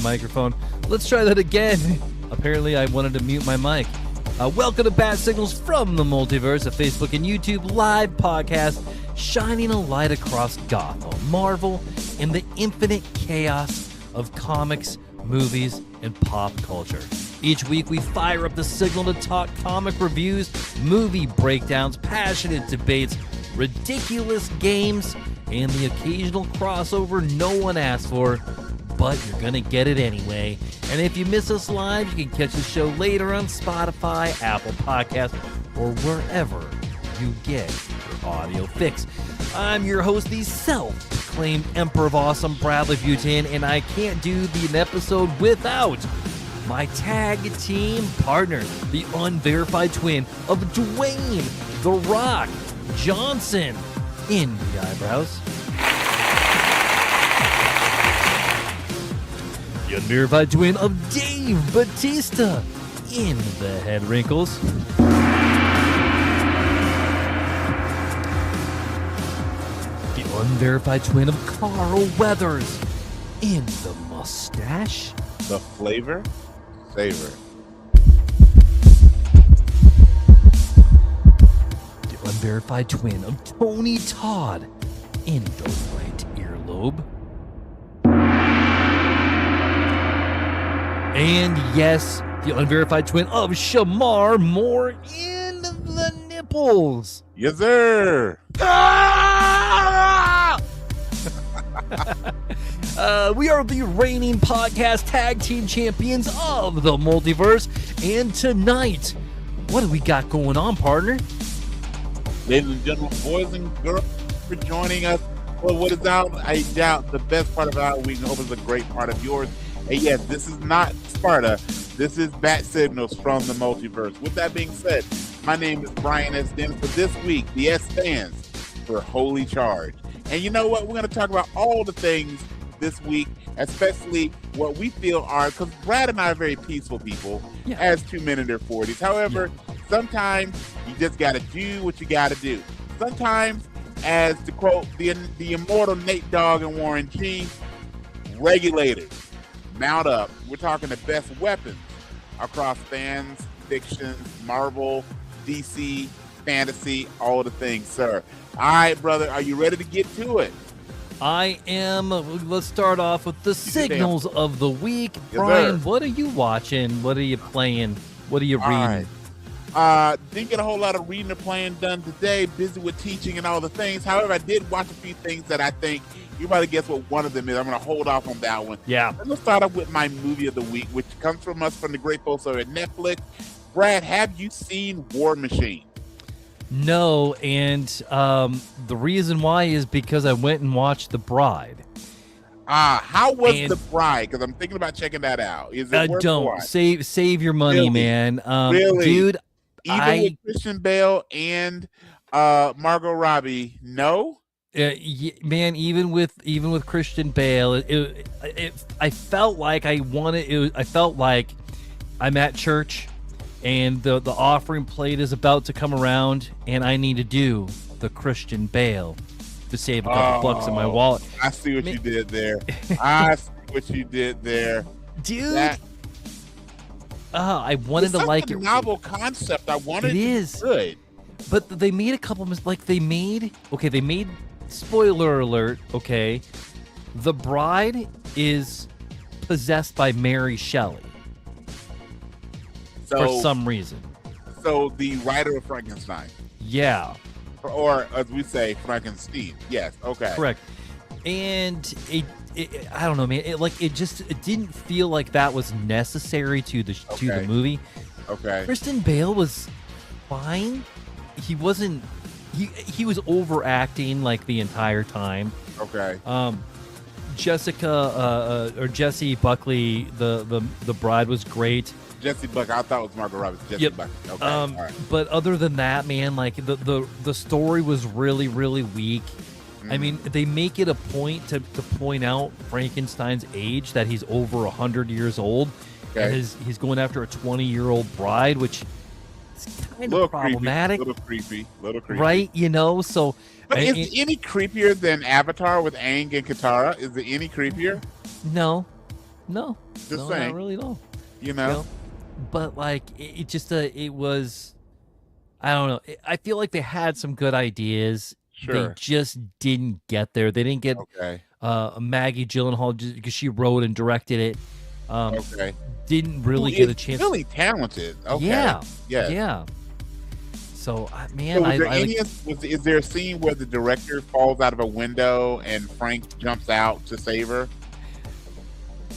microphone. Let's try that again. Apparently, I wanted to mute my mic. Welcome to Bat Signals from the Multiverse, a Facebook and YouTube live podcast shining a light across Gotham, Marvel, and the infinite chaos of comics, movies, and pop culture. Each week, we fire up the signal to talk comic reviews, movie breakdowns, passionate debates, ridiculous games, and the occasional crossover no one asked for, but you're going to get it anyway. And if you miss us live, you can catch the show later on Spotify, Apple Podcasts, or wherever you get your audio fix. I'm your host, the self-proclaimed Emperor of Awesome, Bradley Butin, and I can't do an episode without my tag team partner, the unverified twin of Dwayne "The Rock" Johnson in the eyebrows, the unverified twin of Dave Bautista in the head wrinkles, the unverified twin of Carl Weathers in the mustache, the flavor savor, the unverified twin of Tony Todd in the right earlobe, and yes, the unverified twin of Shamar Moore in the nipples. Yes, sir. We are the reigning podcast tag team champions of the multiverse, and tonight, what do we got going on, partner? Ladies and gentlemen, boys and girls, for joining us for what is out, I doubt, the best part of our week. I hope it's a great part of yours. And yes, this is not Sparta. This is Bat Signals from the multiverse. With that being said, my name is Brian S. Dennis. For this week, the S stands for Holy Charge. And you know what? We're going to talk about all the things this week, especially what we feel are, because Brad and I are very peaceful people, as 2 men in their 40s. However, sometimes you just got to do what you got to do. Sometimes, as to quote the immortal Nate Dogg and Warren G, regulators, mount up. We're talking the best weapons across fans, fiction, Marvel, DC, fantasy, all the things, sir. All right, brother, are you ready to get to it? I am. Let's start off with the signals of the week. Yes, Brian, sir. what are you watching? What are you playing? What are you reading? Right. Didn't get a whole lot of reading or playing done today. Busy with teaching and all the things. However, I did watch a few things that I think you probably guess what one of them is. I'm going to hold off on that one. Yeah. Let's start off with my movie of the week, which comes from us from the great folks over at Netflix. Brad, have you seen War Machine? No, and the reason why is because I went and watched The Bride. How was The Bride? Because I'm thinking about checking that out. Is it worth don't watching? save your money, Really? man. Really? Dude, Even with Christian Bale and Margot Robbie, no. Man, even with Christian Bale, I felt like I felt like I'm at church, and the offering plate is about to come around, and I need to do the Christian Bale to save a couple bucks in my wallet. I see what you did there. I see what you did there, dude. I wanted to like it. It's a novel concept. I wanted it is good, but they made a couple of they made spoiler alert. Okay, The Bride is possessed by Mary Shelley. For some reason. So the writer of Frankenstein. Yeah. Or as we say, Frankenstein. Yes. Okay. Correct. And it I don't know, man. It didn't feel like that was necessary to the movie. Okay. Christian Bale was fine. He wasn't. He was overacting like the entire time. Okay. Jessie Buckley, the bride was great. Jessie Buckley, I thought it was Margot Robbie. Jessie Buckley. Okay. All right. But other than that, man, like the story was really, really weak. I mean, they make it a point to point out Frankenstein's age, that he's over 100 years old. Okay. And he's going after a 20-year-old bride, which is kind of problematic. Little creepy. Right? You know, so... But is it any creepier than Avatar with Aang and Katara? Is it any creepier? No. No, Just no, saying. not really at all. You know? But like it just it was. I don't know. I feel like they had some good ideas. They Sure. just didn't get there. They didn't get Okay. Maggie Gyllenhaal just because she wrote and directed it. Okay. Didn't Who really get a is chance. really talented. Okay. Yeah. Yes. Yeah. So, man, So is there a scene where the director falls out of a window and Frank jumps out to save her?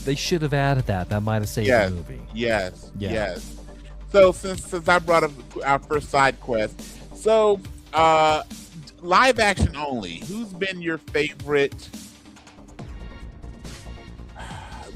They should have added that. That might have saved Yes. the movie. Yes. Yeah. Yes. So since I brought up our first side quest, so live action only. Who's been your favorite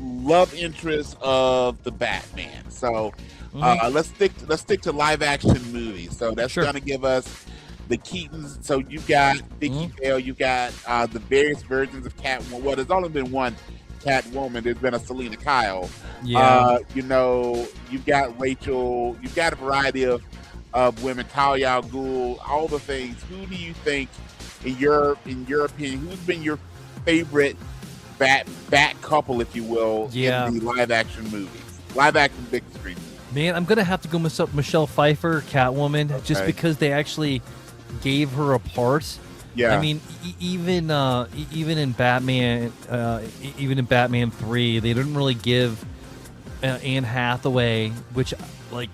love interest of the Batman? So let's stick to live action movies. So that's Sure. gonna give us the Keatons. So you got Vicky Vale, you got the various versions of Catwoman. Well, there's only been one Catwoman. There's been a Selena Kyle. Yeah. You know, you've got Rachel. You've got a variety of women. Talia al Ghul. All the things. Who do you think, in your opinion, who's been your favorite bat couple, if you will, in the live action movies, live action big screen movies? Man, I'm gonna have to go Michelle Pfeiffer, Catwoman, just because they actually gave her a part. Yeah. I mean, even in Batman, even in Batman 3, they didn't really give Anne Hathaway, which like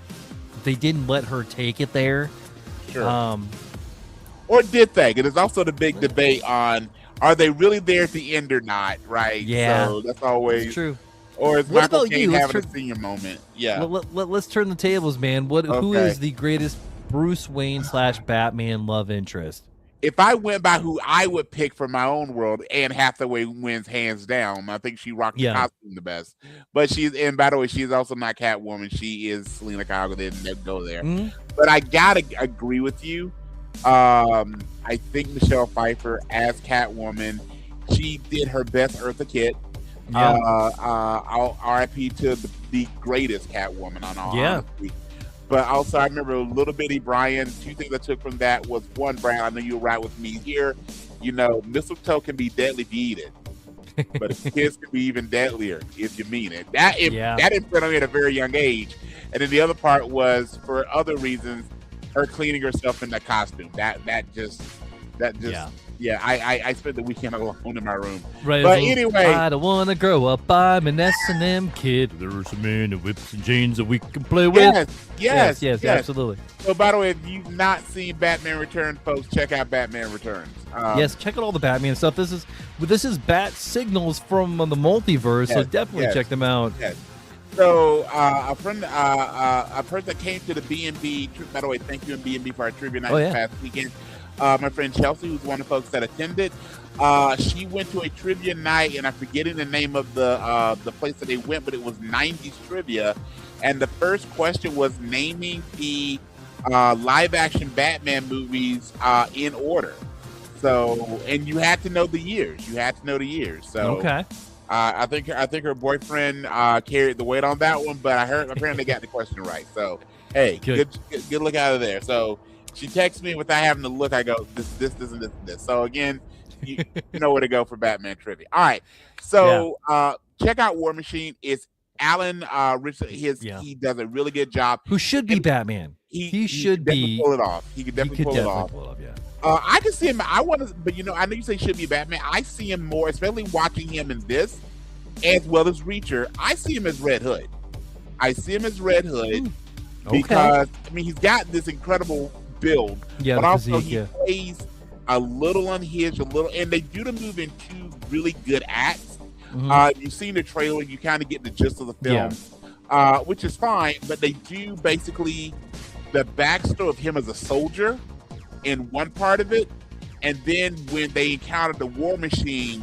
they didn't let her take it there. Sure. Or did they? Because there's also the big debate on, are they really there at the end or not? Right. Yeah. So that's always true. Or is What Michael about Caine you? having a senior moment? Yeah. Let's turn the tables, man. Who is the greatest Bruce Wayne / Batman love interest? If I went by who I would pick for my own world, Anne Hathaway wins hands down. I think she rocked the costume the best. But and by the way, she's also not Catwoman. She is Selena Kyle. They didn't go there. But I gotta agree with you. I think Michelle Pfeiffer as Catwoman, she did her best Eartha Kitt. RIP to the greatest Catwoman on all honesty. But also, I remember Little Bitty Brian. Two things I took from that was, one, Brian, I know you're right with me here. You know, mistletoe can be deadly if you eat it, but a kiss can be even deadlier if you mean it. That imprint on me at a very young age. And then the other part was, for other reasons, her cleaning herself in that costume. That just. Yeah, I spent the weekend alone in my room. Right. But anyway, I don't want to grow up. I'm an S&M kid. There's a man in whips and jeans that we can play with. Yes, absolutely. So, by the way, if you've not seen Batman Returns, folks, check out Batman Returns. Yes, check out all the Batman stuff. This is Bat Signals from the multiverse, so definitely check them out. Yes. So, a person that came to the B&B, by the way, thank you, B&B, for our trivia night this past weekend. My friend Chelsea, who's one of the folks that attended, she went to a trivia night, and I'm forgetting the name of the place that they went, but it was 90s trivia. And the first question was naming the live action Batman movies in order. So, and you had to know the years. So, I think her boyfriend carried the weight on that one, but I heard apparently got the question right. So, hey, good look out of there. So. She texts me without having to look. I go, this isn't this. So again, you know where to go for Batman trivia. All right. So check out War Machine. It's Alan Richard. He does a really good job. Who should be Batman? He should be. Pull it off. He could definitely pull it off. I can see him. I want to, but I know you say should be Batman. I see him more, especially watching him in this, as well as Reacher. I see him as Red Hood. Because he's got this incredible build, but also he plays a little unhinged, and they do the move in two really good acts. You've seen the trailer, you kind of get the gist of the film, which is fine, but they do basically the backstory of him as a soldier in one part of it, and then when they encounter the War Machine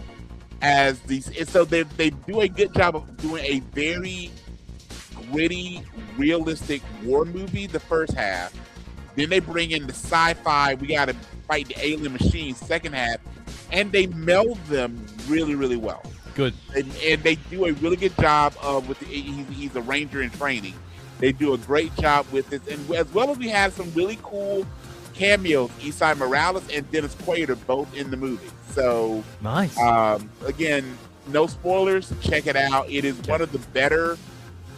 as these, so they do a good job of doing a very gritty, realistic war movie the first half. Then they bring in the sci-fi, we got to fight the alien machine second half, and they meld them really, really well. Good. And they do a really good job with he's a ranger in training. They do a great job with this, and as well as we have some really cool cameos, Esai Morales and Dennis Quaid are both in the movie. So nice. Again, no spoilers. Check it out. It is one of the better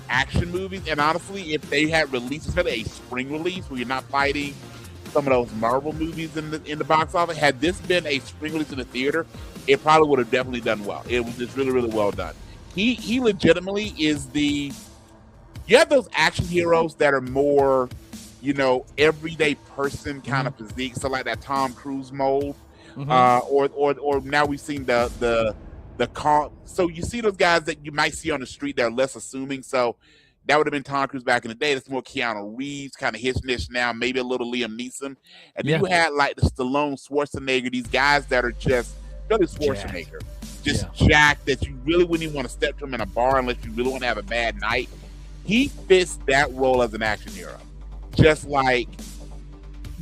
action movies. And honestly, if they had released, especially a spring release where you're not fighting some of those Marvel movies in the box office, had this been a spring release in the theater, it probably would have definitely done well. It was just really, really well done. He legitimately is you have those action heroes that are more, everyday person kind of physique. So like that Tom Cruise mold, or now we've seen the so you see those guys that you might see on the street that are less assuming. So that would have been Tom Cruise back in the day. That's more Keanu Reeves, kind of his niche now, maybe a little Liam Neeson. And then you had like the Stallone, Schwarzenegger, these guys that are just really Schwarzenegger, jacked, that you really wouldn't even want to step to him in a bar unless you really want to have a bad night. He fits that role as an action hero. Just like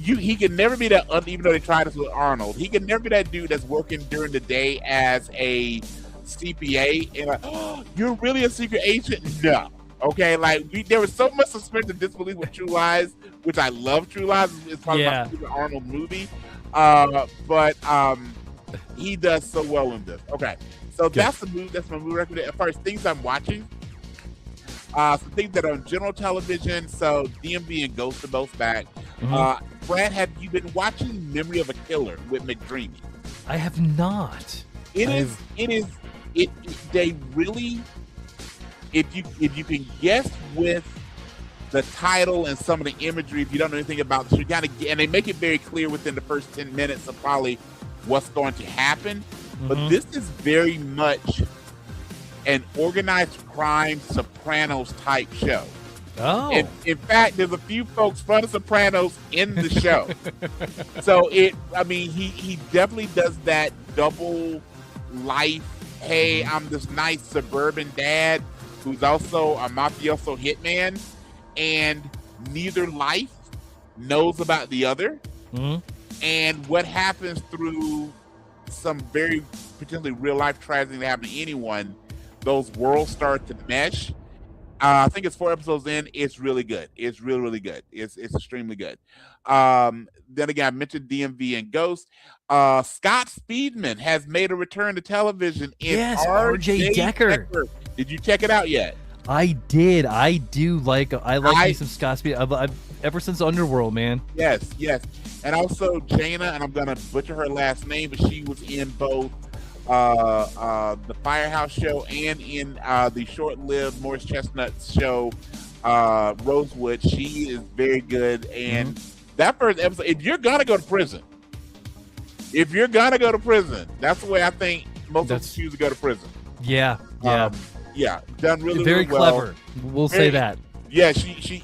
he could never be that, even though they tried this with Arnold, he could never be that dude that's working during the day as a CPA and like, oh, you're really a secret agent? No. Okay, like there was so much suspension of disbelief with True Lies, which I love. True Lies is probably my favorite Arnold movie, but he does so well in this. Okay, so that's my movie recommendation. As far as things I'm watching, some things that are on general television. So DMV and Ghost are both back. Brad, have you been watching Memory of a Killer with McDreamy? I have not. They really. If you can guess with the title and some of the imagery, if you don't know anything about this, you gotta get, and they make it very clear within the first 10 minutes of probably what's going to happen. But this is very much an organized crime Sopranos type show. Oh, in fact, there's a few folks from the Sopranos in the show. So he definitely does that double life. Hey, I'm this nice suburban dad who's also a mafioso hitman, and neither life knows about the other. And what happens through some very potentially real life tragedy that happen to anyone, those worlds start to mesh. I think it's 4 episodes in. It's really good. It's really, really good. It's extremely good. Then again, I mentioned DMV and Ghost. Scott Speedman has made a return to television in RJ Decker. Did you check it out yet? I did. I like me some Scott Speedman. I've ever since Underworld, man. Yes. And also Jaina, and I'm gonna butcher her last name, but she was in both the Firehouse show and in the short-lived Morris Chestnut's show, Rosewood. She is very good. And that first episode, if you're gonna go to prison, that's the way I think most of us choose to go to prison. Yeah, done really, very really well. clever. We'll say that. Yeah, she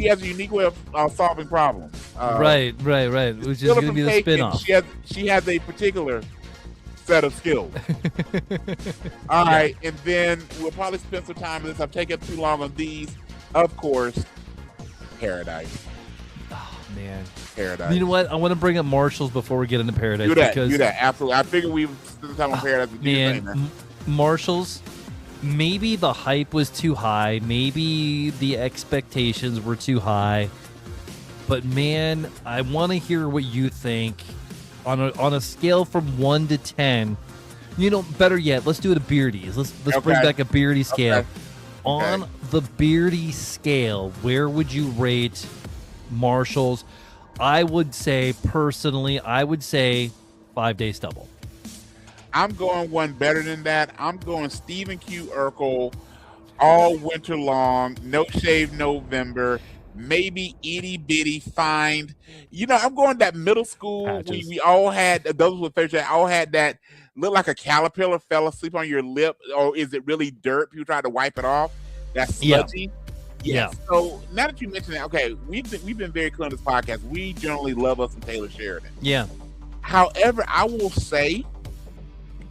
has a unique way of solving problems. Right. Which is going to be the spin-off. She has a particular set of skills. All right, and then we'll probably spend some time on this. I've taken too long on these. Of course, Paradise. Oh, man. Paradise. You know what? I want to bring up Marshalls before we get into Paradise. Do that. Absolutely. I figured we would spend the time on Paradise. Man, Marshalls, maybe the hype was too high. Maybe the expectations were too high. But, man, I want to hear what you think. On a scale from 1 to 10, better yet, let's do it a Beardies. Let's bring back a Beardy scale. Okay. On the Beardy scale, where would you rate Marshalls? I would say, personally, 5 Day Stubble. I'm going one better than that. I'm going Stephen Q. Urkel all winter long, no shave November. Maybe itty bitty find. I'm going that middle school. We all had those with favorite. All had that look like a caterpillar fell asleep on your lip, or is it really dirt? People try to wipe it off. That's sludgy. Yeah. So now that you mentioned that, okay, we've been very clear on this podcast. We generally love us some Taylor Sheridan. Yeah. However, I will say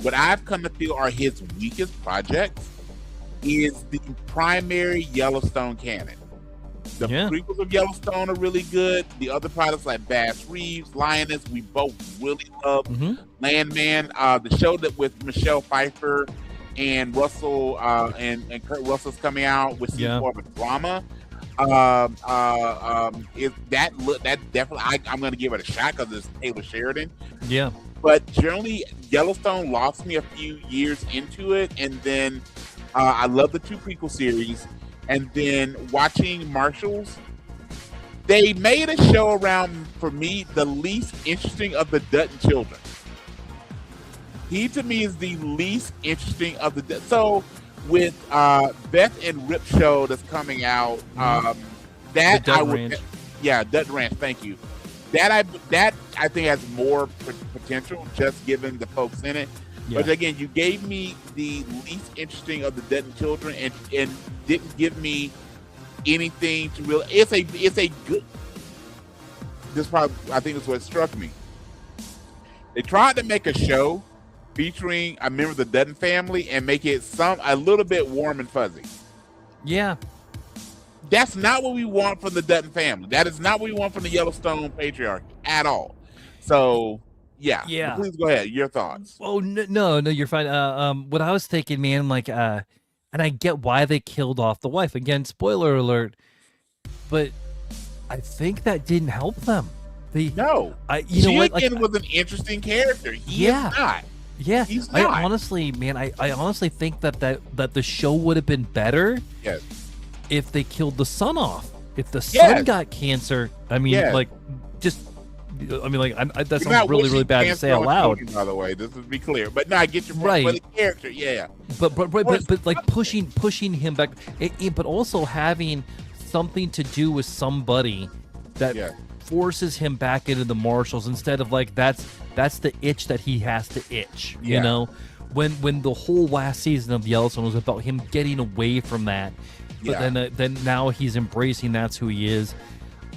what I've come to feel are his weakest projects is the primary Yellowstone canon. The prequels of Yellowstone are really good. The other products like Bass Reeves, Lioness, we both really love. Landman, the show that with Michelle Pfeiffer and Russell and Kurt Russell's coming out with more of a drama. Is that definitely I'm going to give it a shot because it's Taylor Sheridan. Yeah. but generally Yellowstone lost me a few years into it, and then I love the 2 prequel series, and then watching Marshals. They made a show around, for me, the least interesting of the Dutton children. He, to me, is the least interesting of the... So, with Beth and Rip show that's coming out, that I would... Ranch. Yeah, Dutton Ranch, thank you. That I think has more potential, just given the folks in it. Yeah. But again, you gave me the least interesting of the Dutton children and didn't give me anything to really. It's a good. This probably, I think, is what struck me. They tried to make a show featuring a member of the Dutton family and make it a little bit warm and fuzzy. Yeah. That's not what we want from the Dutton family. That is not what we want from the Yellowstone patriarchy at all. So, yeah. Please go ahead. Your thoughts. Oh, no, you're fine. What I was thinking, man, like, and I get why they killed off the wife. Again, spoiler alert. But I think that didn't help them. You know what? Like, was an interesting character. He is not. Yeah, he's not. I honestly think that the show would have been better. Yes. If they killed the son off. If the son got cancer, I mean, that's sounds really, really bad to say out loud. Children, by the way, this would be clear. But no, I get your point. Right. But the character, yeah. But like pushing him back, but also having something to do with somebody that forces him back into the Marshals instead of like that's the itch that he has to itch. You know, when the whole last season of Yellowstone was about him getting away from that. But then now he's embracing that's who he is.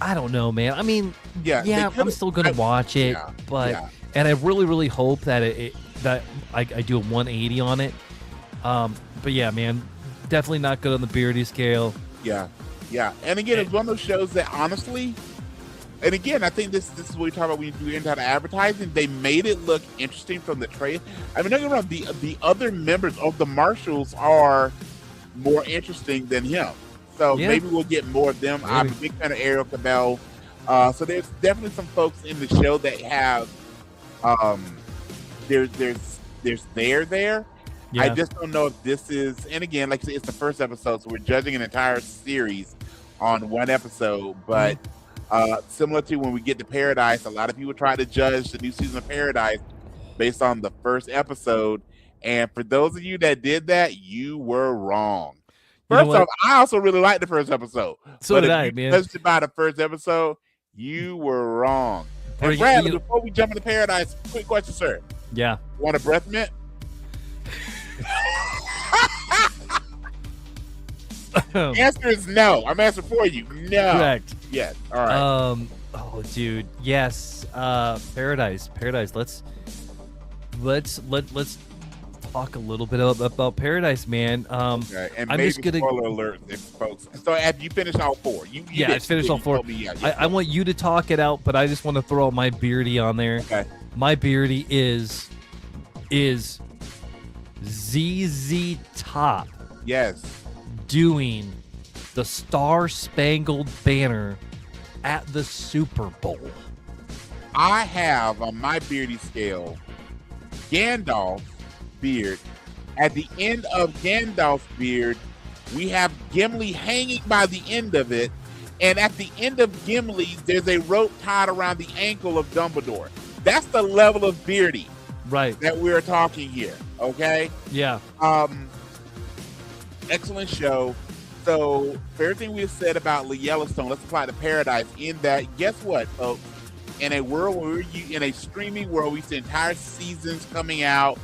I don't know, man. I mean, I'm still gonna watch it, and I really, really hope that I do a 180 on it. But yeah, man, definitely not good on the Beardy scale. Yeah. And again, it's one of those shows that honestly, and again, I think this is what we talk about when you do into advertising. They made it look interesting from the trailer. I mean, don't get me wrong, the other members of the Marshals are more interesting than him, so maybe we'll get more of them. I'm a big fan of Ariel Cabell, so there's definitely some folks in the show that have there's there. I just don't know if this is, and again, like I said, it's the first episode, so we're judging an entire series on one episode. But similar to when we get to Paradise, a lot of people try to judge the new season of Paradise based on the first episode. And for those of you that did that, you were wrong. First off, I also really liked the first episode. So did I, man. Judged by the first episode, you were wrong. And Bradley, before we jump into Paradise, quick question, sir. Yeah. Want a breath mint? Answer is no. I'm answering for you. No. Correct. Yes. All right. Oh, dude. Yes. Paradise. Let's talk a little bit about Paradise, man. Okay. And I'm maybe just gonna spoiler alert, if folks. So have you finished all 4? I finished all 4. I want you to talk it out, but I just want to throw my Beardy on there. Okay. My Beardy is ZZ Top. Yes. Doing the Star Spangled Banner at the Super Bowl. I have on my Beardy scale Gandalf's beard. At the end of Gandalf's beard, we have Gimli hanging by the end of it, and at the end of Gimli, there's a rope tied around the ankle of Dumbledore. That's the level of Beardy, right, that we're talking here. Okay. Yeah. Excellent show. So for everything we've said about Yellowstone, let's apply to Paradise. In that, guess what, folks? In a world where in a streaming world, we see entire seasons coming out,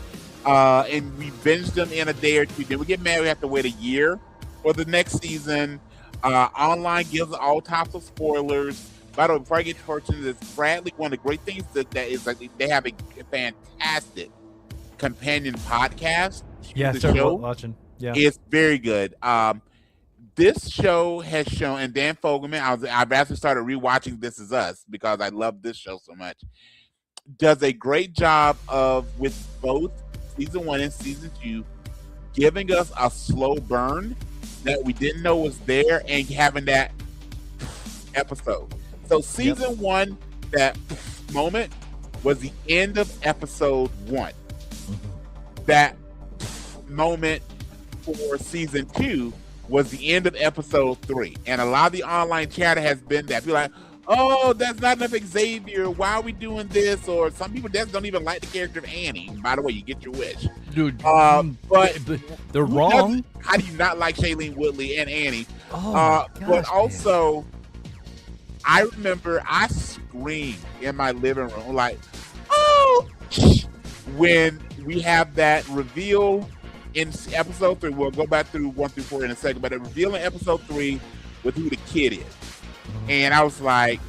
and we binge them in a day or two. Then we get mad, we have to wait a year for the next season. Online gives all types of spoilers. By the way, before I get to this, Bradley, one of the great things that is like they have a fantastic companion podcast. Yeah, started watching. Yeah, it's very good. This show has shown, and Dan Fogelman, I've actually started rewatching This Is Us because I love this show so much. Does a great job of, with both season 1 and season 2, giving us a slow burn that we didn't know was there and having that episode. So season 1, that moment, was the end of episode 1. Mm-hmm. That moment for season 2 was the end of episode 3. And a lot of the online chatter has been that. People are like, oh, that's not enough Xavier. Why are we doing this? Or some people just don't even like the character of Annie. By the way, you get your wish. Dude, but they're wrong. How do you not like Shailene Woodley and Annie? Oh my gosh, but also, I remember I screamed in my living room like, oh, when we have that reveal in episode 3. We'll go back through 1 through 4 in a second, but a reveal in episode 3 with who the kid is. And I was like,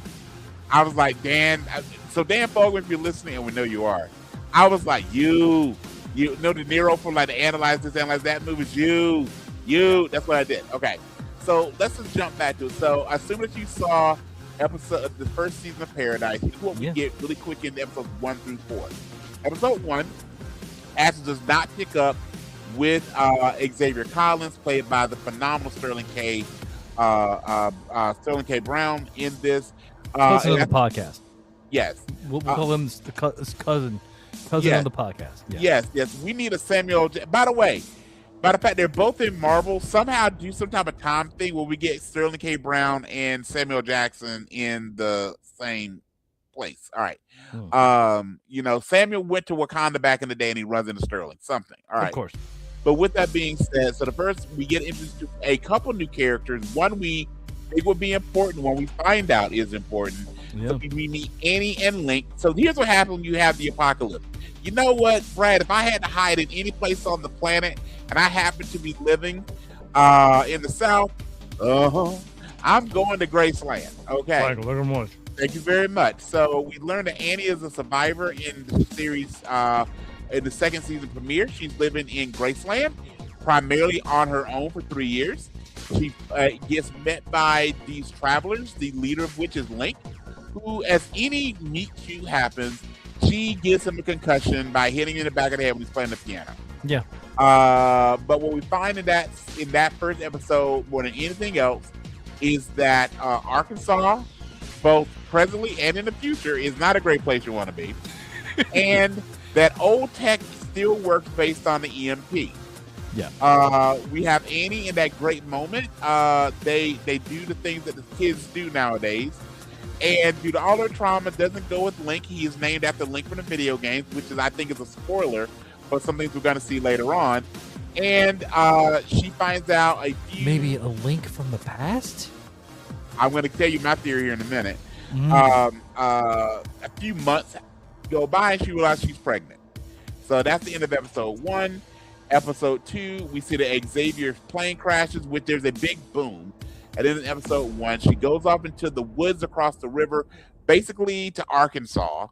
Dan. So Dan Fogler, if you're listening, and we know you are, I was like, you know De Niro from like the Analyze This, Analyze That movies. You. That's what I did. Okay, so let's just jump back to it. So assuming that you saw the first season of Paradise, here's what we get really quick in episodes 1 through 4. Episode 1, Ash does not pick up with Xavier Collins, played by the phenomenal Sterling K. Sterling K. Brown in this. Cousin of the podcast. Yes. We'll call him his cousin yes. on the podcast. Yeah. Yes. We need a Samuel. By the fact, they're both in Marvel. Somehow do some type of time thing where we get Sterling K. Brown and Samuel Jackson in the same place. All right. Samuel went to Wakanda back in the day and he runs into Sterling. Something. All right. Of course. But with that being said, so the first we get introduced to a couple new characters. One we think would be important, one we find out is important. Yeah. So we meet Annie and Link. So here's what happens when you have the apocalypse. You know what, Brad? If I had to hide in any place on the planet and I happen to be living in the South, I'm going to Graceland. Okay. Michael, very much. Thank you very much. So we learned that Annie is a survivor in the series. In the second season premiere, she's living in Graceland, primarily on her own for 3 years. She gets met by these travelers, the leader of which is Link, who, as any meet cute happens, she gives him a concussion by hitting him in the back of the head when he's playing the piano. Yeah. But what we find in that first episode, more than anything else, is that Arkansas, both presently and in the future, is not a great place you want to be. And that old tech still works based on the EMP. Yeah. We have Annie in that great moment. They do the things that the kids do nowadays. And due to all her trauma, doesn't go with Link. He is named after Link from the video games, which I think is a spoiler for some things we're going to see later on. And she finds out maybe a Link from the past? I'm going to tell you my theory here in a minute. A few months go by and she realizes she's pregnant. So that's the end of episode 1. Episode 2, we see that Xavier's plane crashes, which there's a big boom. And then in episode 1, she goes off into the woods across the river, basically to Arkansas,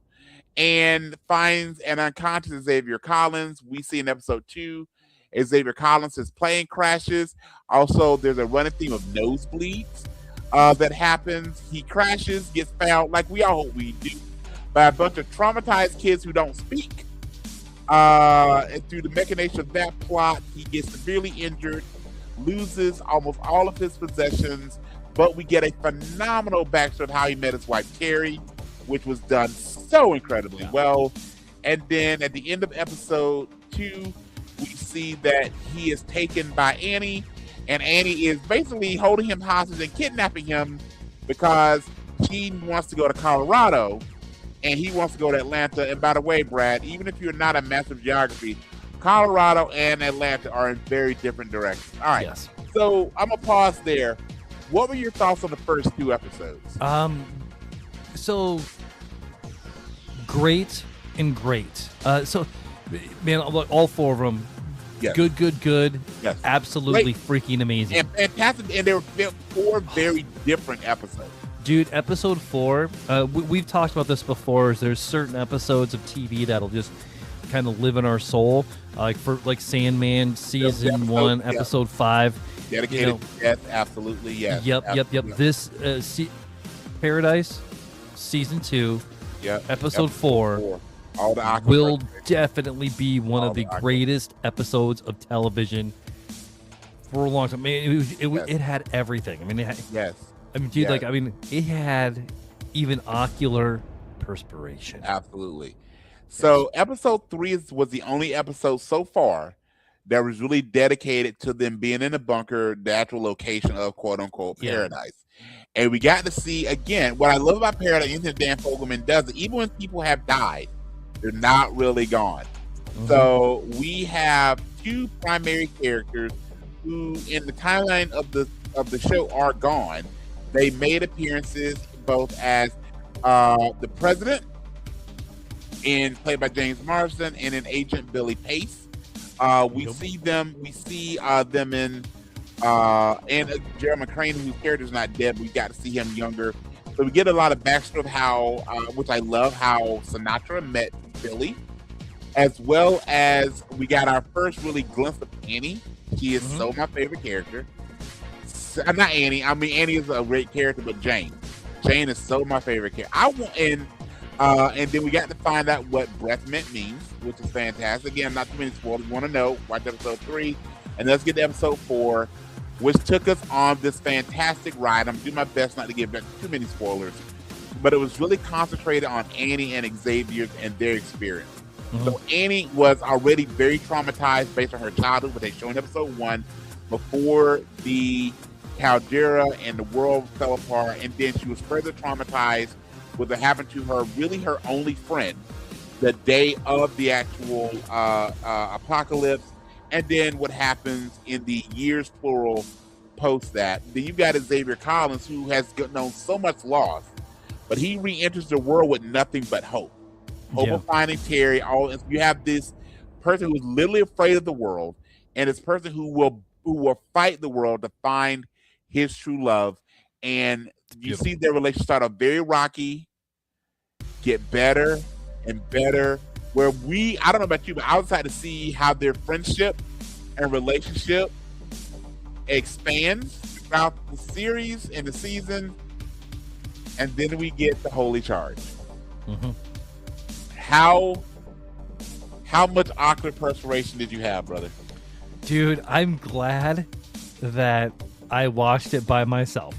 and finds an unconscious Xavier Collins. We see in episode 2, Xavier Collins' plane crashes. Also, there's a running theme of nosebleeds that happens. He crashes, gets found, like we all hope we do, by a bunch of traumatized kids who don't speak. And through the machination of that plot, he gets severely injured, loses almost all of his possessions, but we get a phenomenal backstory of how he met his wife, Carrie, which was done so incredibly well. And then at the end of episode 2, we see that he is taken by Annie, and Annie is basically holding him hostage and kidnapping him because she wants to go to Colorado and he wants to go to Atlanta. And by the way, Brad, even if you're not a master of geography, Colorado and Atlanta are in very different directions. All right. Yes. So I'm going to pause there. What were your thoughts on the first 2 episodes? So great and great. So, man, all 4 of them, yes. Good. Yes. Absolutely great. Freaking amazing. And fantastic. And there were 4 very different episodes. Dude, episode 4, we've talked about this before. There's certain episodes of TV that'll just kind of live in our soul, like Sandman season 1, episode 5. Dedicated, yes, absolutely, yes. Yep. This Paradise season 2, episode 4. All the will definitely be one of the greatest episodes of television for a long time. Man, it had everything. I mean, it had, yes. I mean, dude, it had even ocular perspiration. Absolutely. So episode 3 was the only episode so far that was really dedicated to them being in a bunker, the actual location of quote unquote paradise. And we got to see again what I love about Paradise. Anything Dan Fogelman does, even when people have died, they're not really gone. So we have two primary characters who, in the timeline of the show, are gone. They made appearances both as the president, played by James Marsden, and in Agent Billy Pace. We see them in Jeremy McCrane, whose character is not dead, but we got to see him younger. So we get a lot of backstory of how, which I love, how Sinatra met Billy, as well as we got our first really glimpse of Annie. She is so my favorite character. Not Annie. I mean, Annie is a great character, but Jane is so my favorite character. And then we got to find out what breath mint means, which is fantastic. Again, not too many spoilers. Want to know? Watch episode 3, and let's get to episode 4, which took us on this fantastic ride. I'm doing my best not to give too many spoilers, but it was really concentrated on Annie and Xavier and their experience. So Annie was already very traumatized based on her childhood, what they show in episode 1, before the caldera and the world fell apart, and then she was further traumatized with what happened to her, really her only friend, the day of the actual apocalypse, and then what happens in the years plural post that. Then you've got Xavier Collins, who has known so much loss, but he re-enters the world with nothing but hope of finding Terry. You have this person who's literally afraid of the world, and this person who will fight the world to find his true love. And you see their relationship start off very rocky, get better and better. Where I don't know about you, but I was excited to see how their friendship and relationship expands throughout the series and the season. And then we get the Holy Charge. How much awkward perspiration did you have, brother? Dude, I'm glad that I watched it by myself.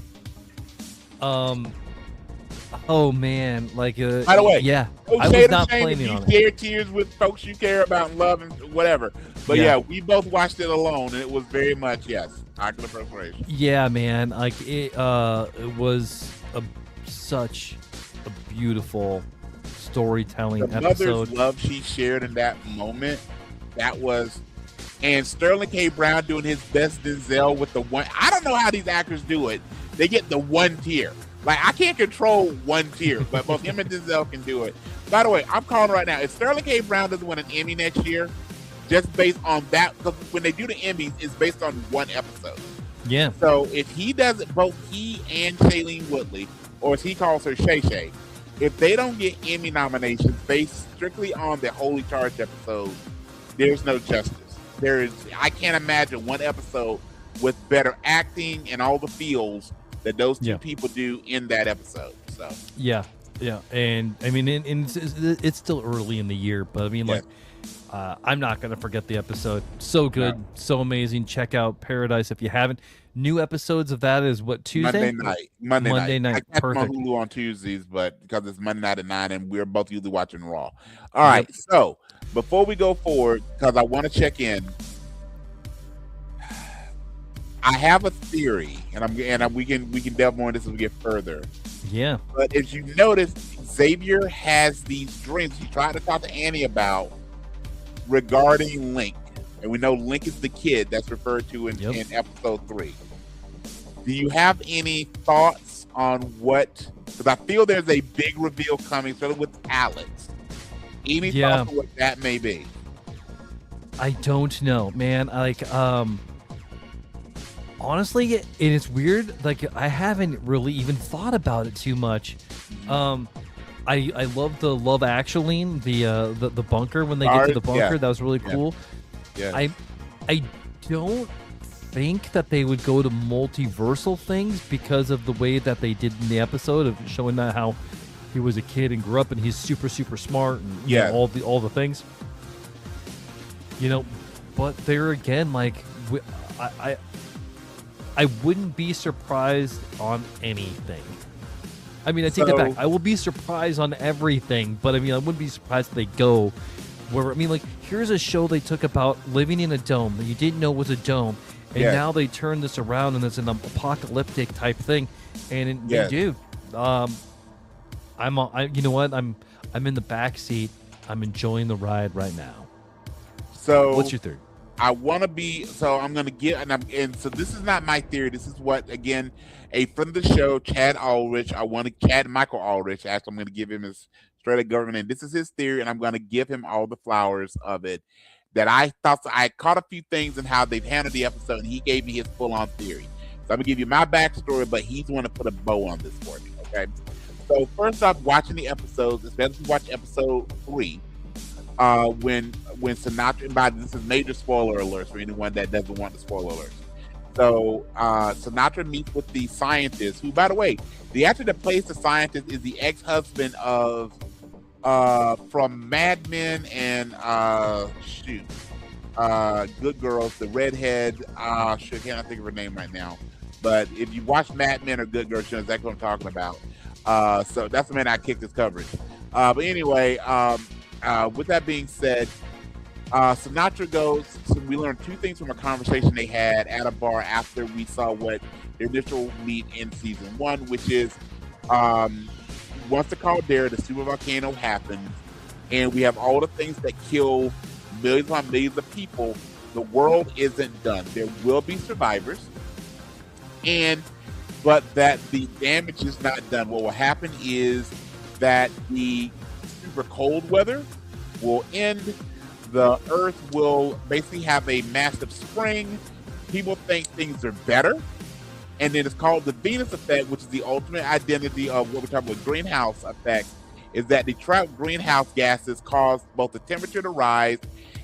Oh man, like by the way, I was not planning on it. You share tears with folks you care about and love and whatever. But we both watched it alone, and it was very much awkward perspiration. Yeah, man, like it was such a beautiful storytelling episode. Mother's love she shared in that moment, and Sterling K. Brown doing his best Denzel with the one. I don't know how these actors do it. They get the one tear. Like, I can't control one tear, but both him and Denzel can do it. By the way, I'm calling right now. If Sterling K. Brown doesn't win an Emmy next year, just based on that, because when they do the Emmys, it's based on one episode. Yeah. So if he does it, both he and Shailene Woodley, or as he calls her, Shay Shay, if they don't get Emmy nominations based strictly on the Holy Charge episode, there's no justice. I can't imagine one episode with better acting and all the feels that those two people do in that episode. So and I mean, it's still early in the year, but I mean, I'm not gonna forget the episode. So good, so amazing. Check out Paradise if you haven't. New episodes of that is what, Tuesday? Monday night. I catch on Hulu on Tuesdays, but because it's Monday night at 9, and we're both usually watching Raw. All right, so before we go forward, because I want to check in, I have a theory, and we can delve more into this as we get further. Yeah. But as you notice, Xavier has these dreams he tried to talk to Annie about regarding Link. And we know Link is the kid that's referred to in episode 3. Do you have any thoughts on what? Because I feel there's a big reveal coming, especially with Alex. Any thoughts on what that may be? I don't know, man. Like, honestly, it is weird. Like, I haven't really even thought about it too much. I love the Love Actually, the bunker when they get to the bunker. That was really cool. Yeah. I don't think that they would go to multiversal things because of the way that they did in the episode of showing that how he was a kid and grew up and he's super smart and you know, all the things. You know, but there again, like I wouldn't be surprised on anything. I mean, I take that back. I will be surprised on everything, but I mean, I wouldn't be surprised if they go where, I mean, like, here's a show they took about living in a dome that you didn't know was a dome, and now they turn this around and it's an apocalyptic type thing. And dude, you know what? I'm in the back seat. I'm enjoying the ride right now. So what's your theory? I want to be, so I'm going to get, and so this is not my theory. This is what, again, a friend of the show, Chad Michael Aldrich, actually, I'm going to give him his straight up government name. This is his theory, and I'm going to give him all the flowers of it. That I thought, I caught a few things in how they've handled the episode, and he gave me his full-on theory. So I'm going to give you my backstory, but he's going to put a bow on this for me, okay? So first off, watching the episodes, especially watch episode 3, when Sinatra, and by this is major spoiler alerts for anyone that doesn't want the spoiler alerts. So Sinatra meets with the scientist, who, by the way, the actor that plays the scientist is the ex-husband of from Mad Men and Good Girls, the redhead. Can't think of her name right now. But if you watch Mad Men or Good Girls, you know exactly what I'm talking about. So that's the man I kicked his coverage. But anyway, with that being said, Sinatra goes, so we learned 2 things from a conversation they had at a bar after we saw what their initial meet in season 1, which is once the caldera, the super volcano happens, and we have all the things that kill millions upon millions of people, the world isn't done. There will be survivors, but that the damage is not done. What will happen is that the super cold weather will end. The Earth will basically have a massive spring. People think things are better. And then it's called the Venus effect, which is the ultimate identity of what we're talking about greenhouse effect, is that the trapped greenhouse gases cause both the temperature to rise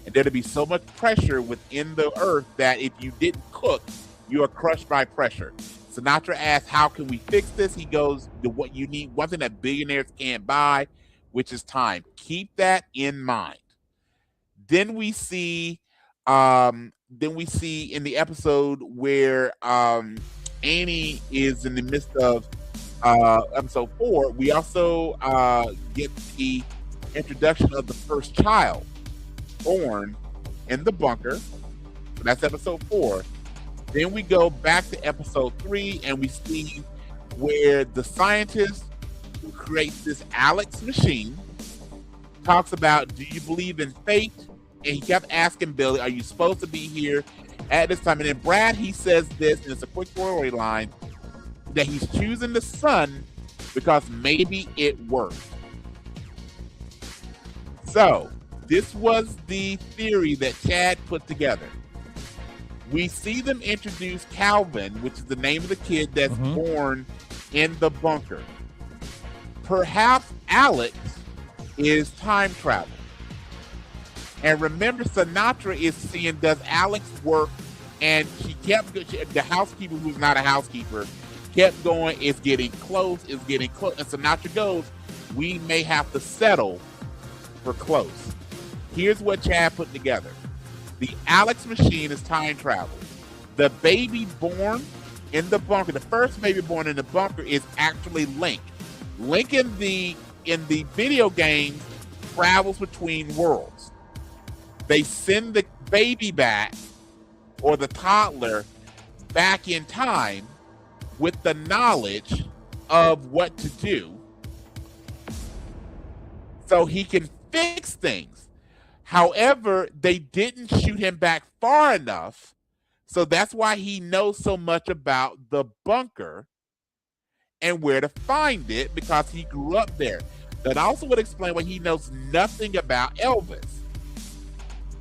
and there to be so much pressure within the Earth that if you didn't cook, you are crushed by pressure. Sinatra asks, how can we fix this? He goes, what you need, one thing that billionaires can't buy, which is time. Keep that in mind. Then we see in the episode where Annie is in the midst of episode 4, we also get the introduction of the first child born in the bunker. So that's episode 4. Then we go back to episode 3 and we see where the scientist who creates this Alex machine talks about, do you believe in fate? And he kept asking Billy, are you supposed to be here at this time? And then Brad, he says this, and it's a quick storyline, that he's choosing the sun because maybe it worked. So this was the theory that Chad put together. We see them introduce Calvin, which is the name of the kid that's born in the bunker. Perhaps Alex is time travel. And remember, Sinatra is seeing, does Alex work? And she kept, the housekeeper, who's not a housekeeper, kept going, it's getting close. And Sinatra goes, we may have to settle for close. Here's what Chad put together. The Alex machine is time travel. The baby born in the bunker, the first baby born in the bunker, is actually Link. Link in the video game travels between worlds. They send the baby back, or the toddler, back in time with the knowledge of what to do so he can fix things. However, they didn't shoot him back far enough, so that's why he knows so much about the bunker and where to find it, because he grew up there. That also would explain why he knows nothing about Elvis.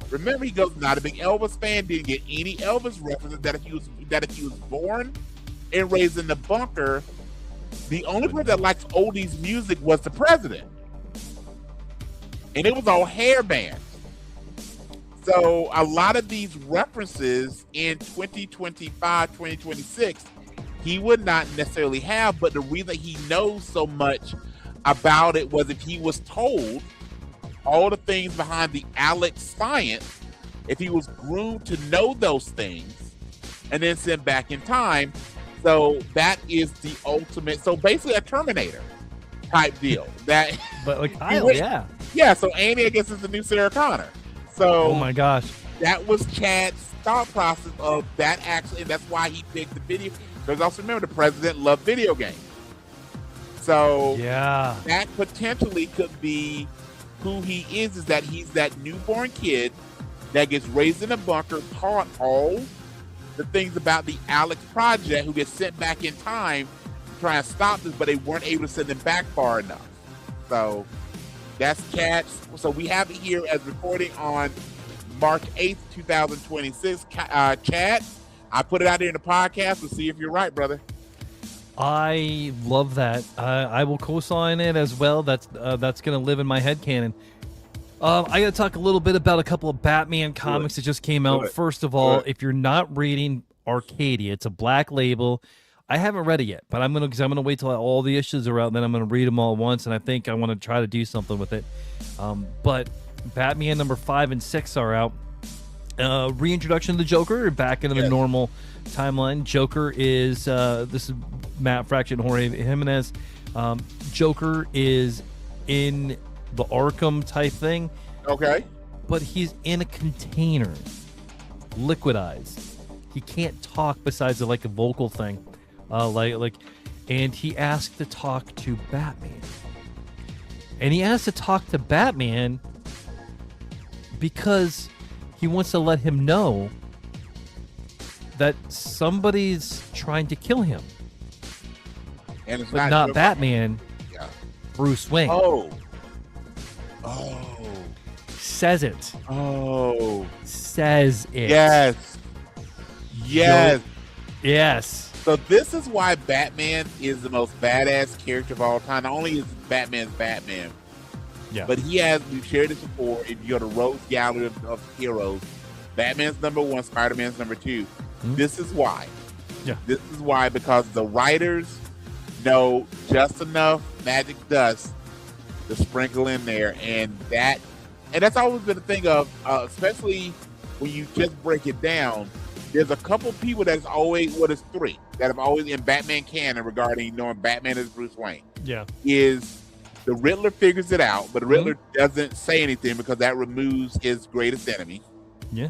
Remember, he goes, not a big Elvis fan, didn't get any Elvis references, that if he was born and raised in the bunker, the only person that likes oldies music was the president. And it was all hair bands. So a lot of these references in 2025, 2026, he would not necessarily have, but the reason he knows so much about it was if he was told all the things behind the Alex science, if he was groomed to know those things and then sent back in time. So that is the ultimate. So basically a Terminator. type deal. That, But like Kyle, yeah. Yeah, so Annie, I guess, is the new Sarah Connor. So Oh my gosh. that was Chad's thought process of that actually, and that's why he picked the video. Because also remember, the president loved video games. So Yeah. that potentially could be who he is that he's that newborn kid that gets raised in a bunker, taught all the things about the Alex Project, who gets sent back in time to try and stop this, but they weren't able to send them back far enough. So that's Chad. So we have it here as recording on March 8th, 2026. Chad, I put it out there in the podcast. We'll see if you're right, brother. I love that. I will co-sign it as well. That's gonna live in my headcanon. I gotta talk a little bit about a couple of Batman comics that just came out. First of all, if you're not reading Arcadia, it's a Black Label. I haven't read it yet, but I'm gonna wait till all the issues are out, and then I'm gonna read them all at once. And I think I want to try to do something with it. But Batman number 5 and 6 are out. Reintroduction of the Joker back into the normal timeline. Joker is this is Matt Fraction, Jorge Jimenez. Joker is in the Arkham type thing. Okay. But he's in a container, liquidized. He can't talk besides like a vocal thing, and he asked to talk to Batman. And he asked to talk to Batman because he wants to let him know that somebody's trying to kill him. And it's but not Batman. Yeah. Bruce Wayne. Oh. Says it. Oh. Says it. Yes. Yes. Yes. So this is why Batman is the most badass character of all time. Not only is Batman, but he has, we've shared this before, if you go to Rogues Gallery of Heroes, Batman's number 1, Spider-Man's number 2. This is why. Yeah. This is why, because the writers know just enough magic dust to sprinkle in there, and that's always been a thing of, especially when you just break it down, there's a couple people that's always, there's 3 that have always in Batman canon regarding knowing Batman is Bruce Wayne. Yeah. Is the Riddler figures it out, but the Riddler doesn't say anything because that removes his greatest enemy. Yeah.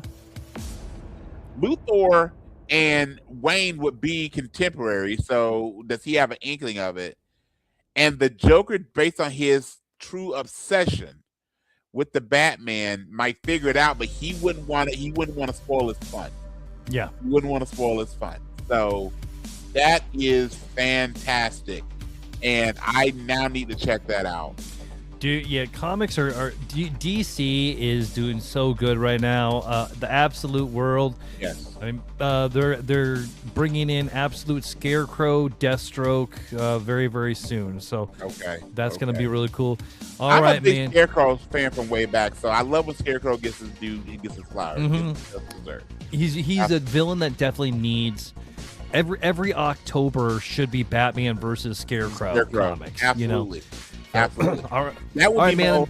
Luthor and Wayne would be contemporary, so does he have an inkling of it? And the Joker, based on his true obsession with the Batman, might figure it out, but he wouldn't want to spoil his fun. Yeah. He wouldn't want to spoil his fun. So that is fantastic. And I now need to check that out. Dude, yeah, comics are DC is doing so good right now. The Absolute World. Yes. I mean, they're bringing in Absolute Scarecrow, Deathstroke, very very soon. So that's gonna be really cool. I'm a big Scarecrow fan from way back, so I love when Scarecrow gets his due, he gets his flowers. He's a villain that definitely needs. Every October should be Batman versus Scarecrow comics. Absolutely. You know? Absolutely. That would be my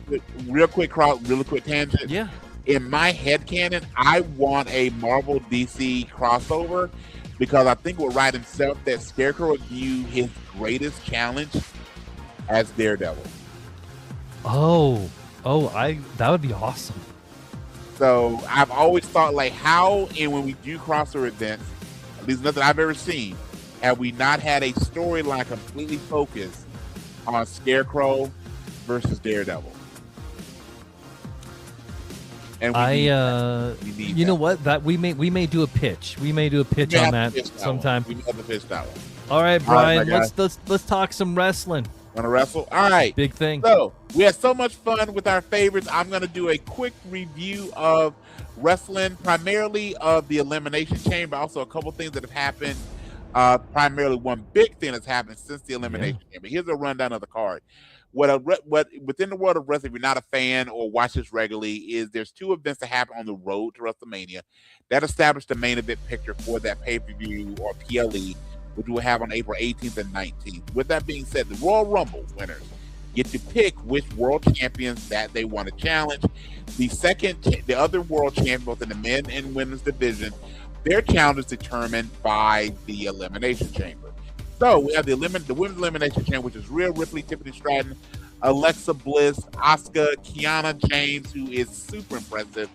real quick tangent. Yeah. In my headcanon, I want a Marvel DC crossover because I think will write himself that Scarecrow would view his greatest challenge as Daredevil. That would be awesome. So I've always thought and when we do crossover events, at least nothing I've ever seen, have we not had a storyline completely focused on Scarecrow versus Daredevil? And you know what? That we may do a pitch. We may do a pitch on that sometime. We have to pitch that one. All right, Brian. Let's talk some wrestling. Want to wrestle? All right. Big thing. So we had so much fun with our favorites. I'm going to do a quick review of wrestling, primarily of the Elimination Chamber, also a couple things that have happened. Primarily one big thing that's happened since the Elimination Chamber. Here's a rundown of the card. What within the world of wrestling, if you're not a fan or watch this regularly, is there's 2 events that happen on the road to WrestleMania that established the main event picture for that pay-per-view or PLE, which we'll have on April 18th and 19th. With that being said, the Royal Rumble winners get to pick which world champions that they want to challenge. The other world champion, both in the men and women's division, their challenge is determined by the Elimination Chamber. So we have the women's elimination champion, which is Rhea Ripley, Tiffany Stratton, Alexa Bliss, Asuka, Kiana James, who is super impressive,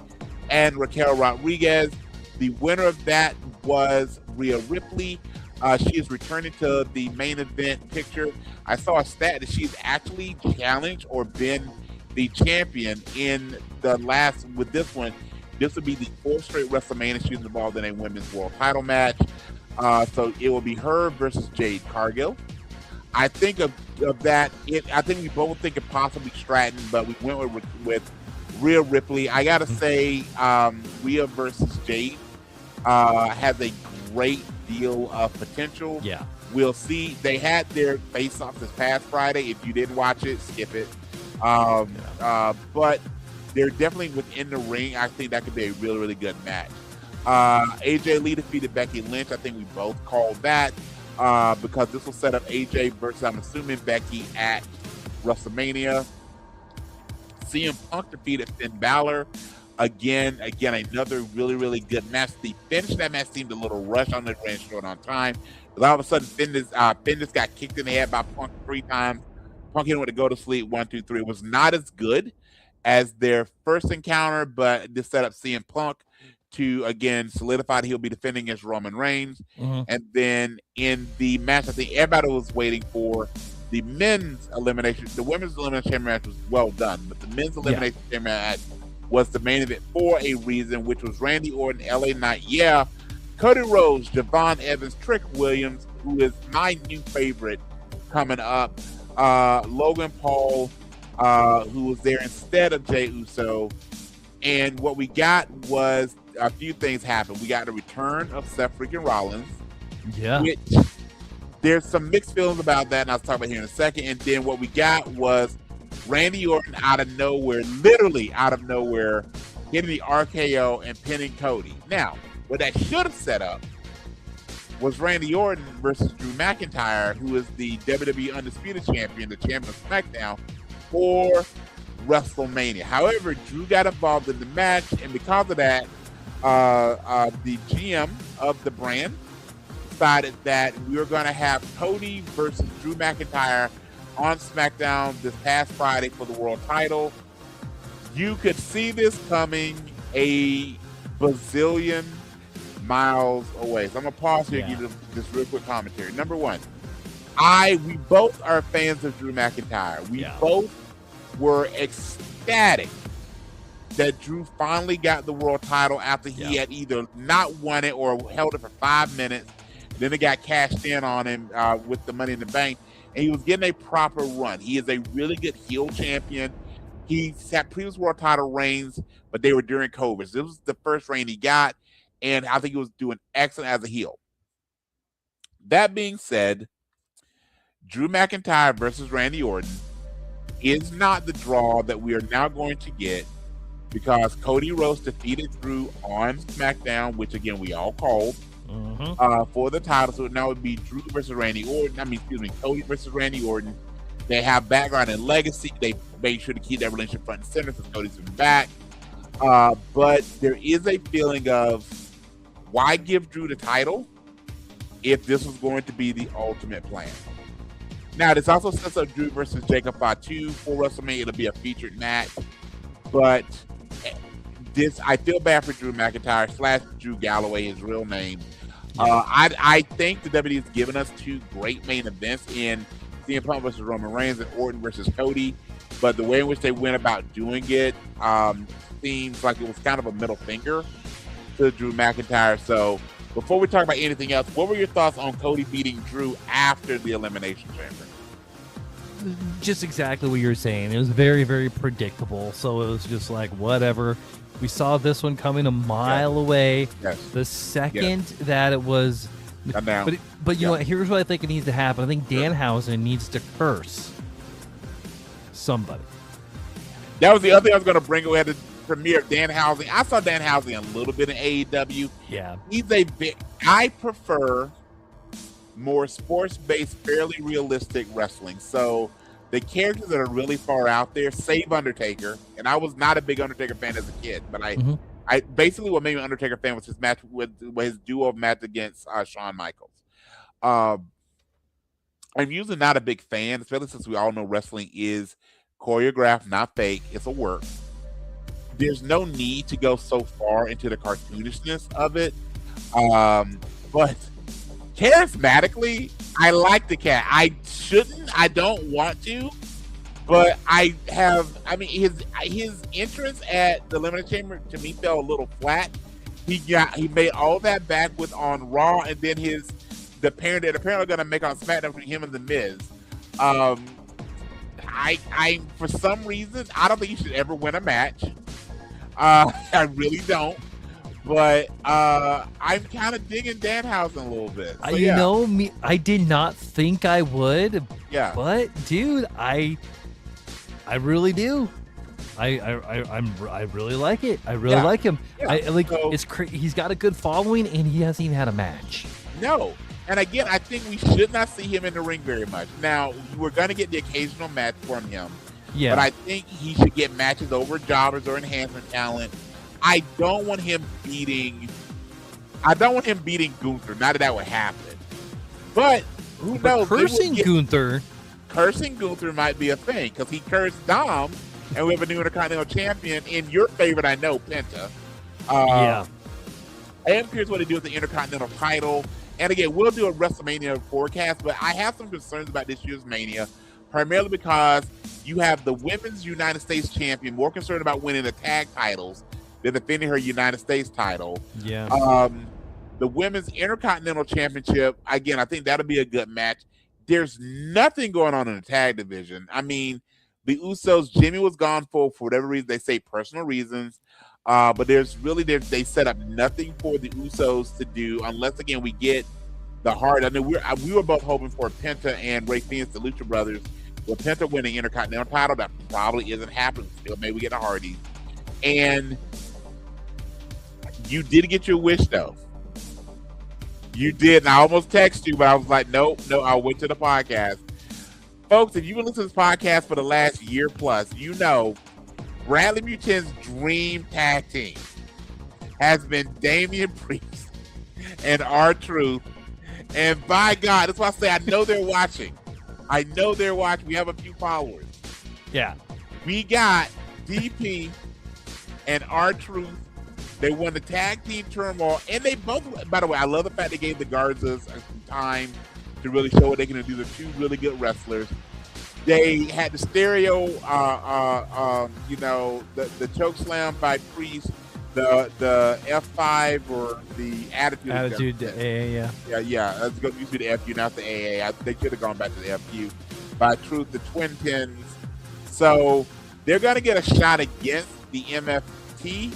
and Raquel Rodriguez. The winner of that was Rhea Ripley. She is returning to the main event picture. I saw a stat that she's actually challenged or been the champion in the last, with this one. This would be the 4th straight WrestleMania she's involved in a women's world title match. So it will be her versus Jade Cargill. I think of that. I think we both think it possibly Stratton, but we went with Rhea Ripley. I gotta say, Rhea versus Jade has a great deal of potential. Yeah, we'll see. They had their face-off this past Friday. If you didn't watch it, skip it. But they're definitely within the ring. I think that could be a really, really good match. AJ Lee defeated Becky Lynch. I think we both called that because this will set up AJ versus, I'm assuming, Becky at WrestleMania. CM Punk defeated Finn Balor. Again, another really, really good match. The finish of that match seemed a little rushed. On the ran short on time. But all of a sudden, Finn just got kicked in the head by Punk 3 times. Punk hit him with a go to sleep 1, 2, 3. It was not as good as their first encounter, but this set up CM Punk to again solidify that he'll be defending against Roman Reigns. And then in the match, I think everybody was waiting for the men's elimination. The women's elimination match was well done, but the men's elimination match was the main event for a reason, which was Randy Orton, LA Knight, Cody Rhodes, Javon Evans, Trick Williams, who is my new favorite coming up, Logan Paul, who was there instead of Jey Uso. And what we got was a few things happened. We got the return of Seth freaking Rollins. Yeah. Which there's some mixed feelings about that, and I'll talk about here in a second. And then what we got was Randy Orton out of nowhere, literally out of nowhere, getting the RKO and pinning Cody. Now, what that should have set up was Randy Orton versus Drew McIntyre, who is the WWE Undisputed Champion, the champion of SmackDown, for WrestleMania. However, Drew got involved in the match, and because of that, the GM of the brand decided that we were going to have Cody versus Drew McIntyre on SmackDown this past Friday for the world title. You could see this coming a bazillion miles away. So I'm going to pause here and give you this real quick commentary. Number one, we both are fans of Drew McIntyre. We both were ecstatic that Drew finally got the world title after he had either not won it or held it for 5 minutes. Then it got cashed in on him with the Money in the Bank, and he was getting a proper run. He is a really good heel champion. He's had previous world title reigns, but they were during COVID. So this was the first reign he got, and I think he was doing excellent as a heel. That being said, Drew McIntyre versus Randy Orton is not the draw that we are now going to get because Cody Rhodes defeated Drew on SmackDown, which again we all called for the title. So now it would be Drew versus Randy Orton. Cody versus Randy Orton. They have background and legacy. They made sure to keep that relationship front and center because Cody's been back. But there is a feeling of why give Drew the title if this was going to be the ultimate plan. Now, this also sets up Drew versus Jacob Fatu for WrestleMania. It'll be a featured match. But I feel bad for Drew McIntyre / Drew Galloway, his real name. I think the WWE has given us 2 great main events in CM Punk versus Roman Reigns and Orton versus Cody. But the way in which they went about doing it seems like it was kind of a middle finger to Drew McIntyre. So before we talk about anything else, what were your thoughts on Cody beating Drew after the Elimination Chamber? Just exactly what you were saying. It was very, very predictable. So it was just like, whatever. We saw this one coming a mile away. Yes. The second that it was... But you know what? Here's what I think it needs to happen. I think Danhausen needs to curse somebody. That was the other thing I was going to bring. We had the premiere of Danhausen. I saw Danhausen a little bit in AEW. Yeah. I prefer more sports-based, fairly realistic wrestling. So the characters that are really far out there, save Undertaker, and I was not a big Undertaker fan as a kid, but I basically what made me an Undertaker fan was his match with his duo match against Shawn Michaels. I'm usually not a big fan, especially since we all know wrestling is choreographed, not fake. It's a work. There's no need to go so far into the cartoonishness of it. But charismatically, I like the cat. I don't want to, but I have. I mean, his entrance at the Elimination Chamber to me fell a little flat. He made all that back with on Raw, and then the pairing that apparently going to make on SmackDown between him and the Miz. I for some reason I don't think he should ever win a match. I really don't. But I'm kind of digging Danhausen a little bit. So, you know me, I did not think I would. Yeah. But dude, I really do. I really like it. I really like him. Yeah. I like he's got a good following and he hasn't even had a match. No. And again, I think we should not see him in the ring very much. Now, we're going to get the occasional match from him. Yeah. But I think he should get matches over jobbers or enhancement talent. I don't want him beating Gunther. Not that would happen. But who knows? Cursing Gunther might be a thing because he cursed Dom, and we have a new Intercontinental Champion in your favorite, I know, Penta. Yeah. I am curious what they do with the Intercontinental title. And again, we'll do a WrestleMania forecast, but I have some concerns about this year's Mania, primarily because you have the Women's United States Champion more concerned about winning the tag titles than defending her United States title. Yeah. The Women's Intercontinental Championship, again, I think that'll be a good match. There's nothing going on in the tag division. I mean, the Usos, Jimmy was gone for whatever reason. They say personal reasons. But they set up nothing for the Usos to do unless, again, we get the Hard. I mean, we were both hoping for Penta and Rey Fenix, the Lucha Brothers. With Penta winning Intercontinental title, that probably isn't happening. Still, maybe we get the Hardys. And you did get your wish, though. You did. And I almost texted you, but I was like, no, I'll wait to the podcast. Folks, if you've been listening to this podcast for the last year plus, you know Bradley Mutin's dream tag team has been Damian Priest and R-Truth. And by God, that's why I say I know they're watching. I know they're watching. We have a few followers. Yeah. We got DP and R-Truth. They won the tag team turmoil. And they both, by the way, I love the fact they gave the Garzas some time to really show what they can do. They're two really good wrestlers. They had the stereo, the choke slam by Priest, the F5 or the attitude. AA, yeah. Yeah. Let's go used to the FU, not the AA. They should have gone back to the FU. By Truth, the Twin Pins. So they're going to get a shot against the MFT.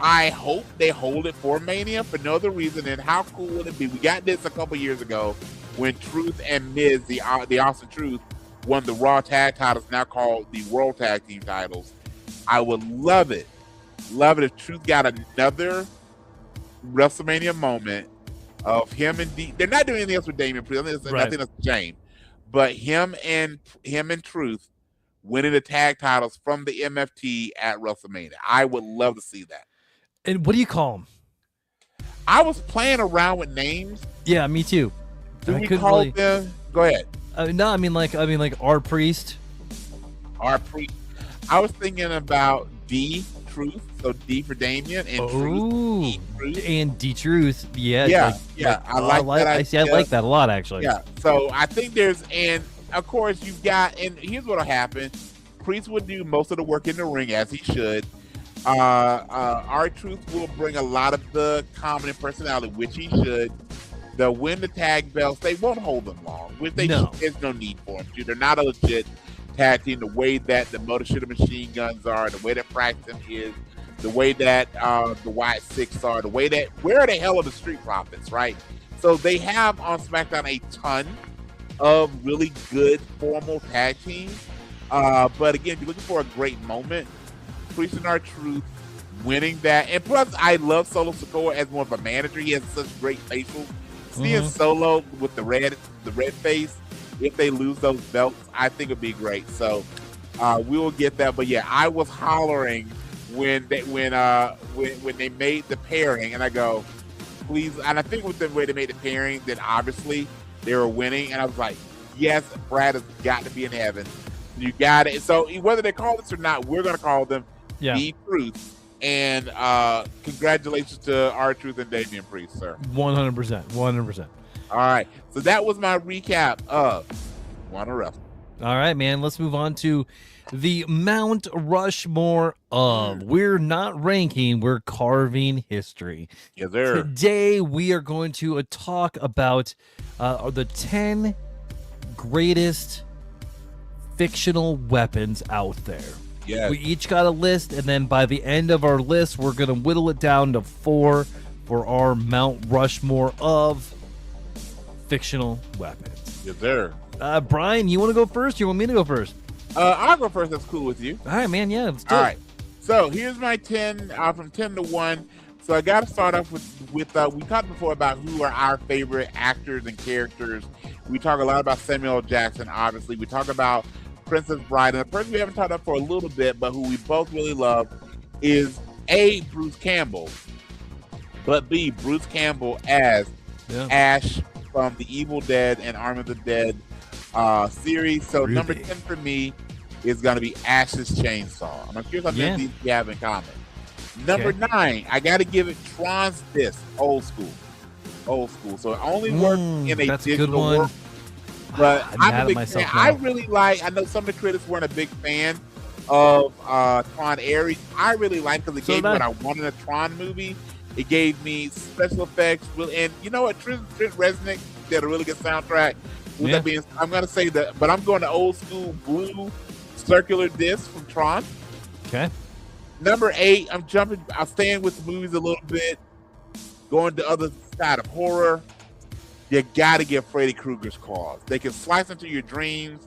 I hope they hold it for Mania for no other reason. And how cool would it be? We got this a couple years ago when Truth and Miz, the Austin Truth, won the Raw Tag titles, now called the World Tag Team titles. I would love it if Truth got another WrestleMania moment of him and they're not doing anything else with Damian Priest. I think that's a shame. But him and Truth winning the tag titles from the MFT at WrestleMania. I would love to see that. And what do you call them? I was playing around with names. Yeah, me too. Do we call them? Go ahead. No, I mean like R Priest. R Priest. I was thinking about D Truth, so D for Damian and Truth. And D Truth. Yeah. I like that a lot actually. Yeah. So I think and of course you've got, and here's what'll happen. Priest would do most of the work in the ring as he should. R-Truth will bring a lot of the comedy and personality, which he should. They'll win the tag belts. They won't hold them long. There's no need for them. They're not a legit tag team. The way that the Motor City Machine Guns are, the way that Fraxton is, the way that the White Six are, the way that where the hell are the Street Profits, right? So they have on SmackDown a ton of really good formal tag teams. But again, if you're looking for a great moment, Priest and R-Truth winning that. And plus, I love Solo Sikoa as more of a manager. He has such great facials. Seeing Solo with the red face, if they lose those belts, I think it'd be great. So we will get that. But yeah, I was hollering when they made the pairing, and I go, please. And I think with the way they made the pairing, then obviously they were winning, and I was like, yes, Brad has got to be in heaven. You got it. So whether they call this or not, we're going to call them the Truth. And congratulations to R-Truth and Damian Priest, sir. 100%. All right. So that was my recap of Wanna Wrestle. All right, man. Let's move on to the Mount Rushmore of. We're not ranking, we're carving history. Yes, sir. Today, we are going to talk about the 10 greatest fictional weapons out there. Yes. We each got a list, and then by the end of our list, we're going to whittle it down to 4 for our Mount Rushmore of fictional weapons. Yes, sir. Brian, you want to go first? Or you want me to go first? I'll go first. That's cool with you. All right, man. Yeah, let's do it. All right. So here's my 10 from 10 to 1. So I got to start off with we talked before about who are our favorite actors and characters. We talk a lot about Samuel L. Jackson, obviously. We talk about Princess Bride. And the person we haven't talked about for a little bit, but who we both really love, is A, Bruce Campbell, but B, Bruce Campbell as Ash from the Evil Dead and Arm of the Dead series. So number 10 for me is going to be Ash's Chainsaw. I'm curious how many of these we have in common. Number 9, I got to give it Tron's Disc, old school. So it only works in a digital world. But I'm a big fan. I really like, I know some of the critics weren't a big fan of Tron Ares. I really like because it gave me what I wanted in a Tron movie. It gave me special effects. And you know what? Trent Reznor did a really good soundtrack. With that being, I'm going to say that, but I'm going to old school blue circular disc from Tron. Okay. Number 8, I'm staying with the movies a little bit, going to the other side of horror. You got to get Freddy Krueger's claws. They can slice into your dreams.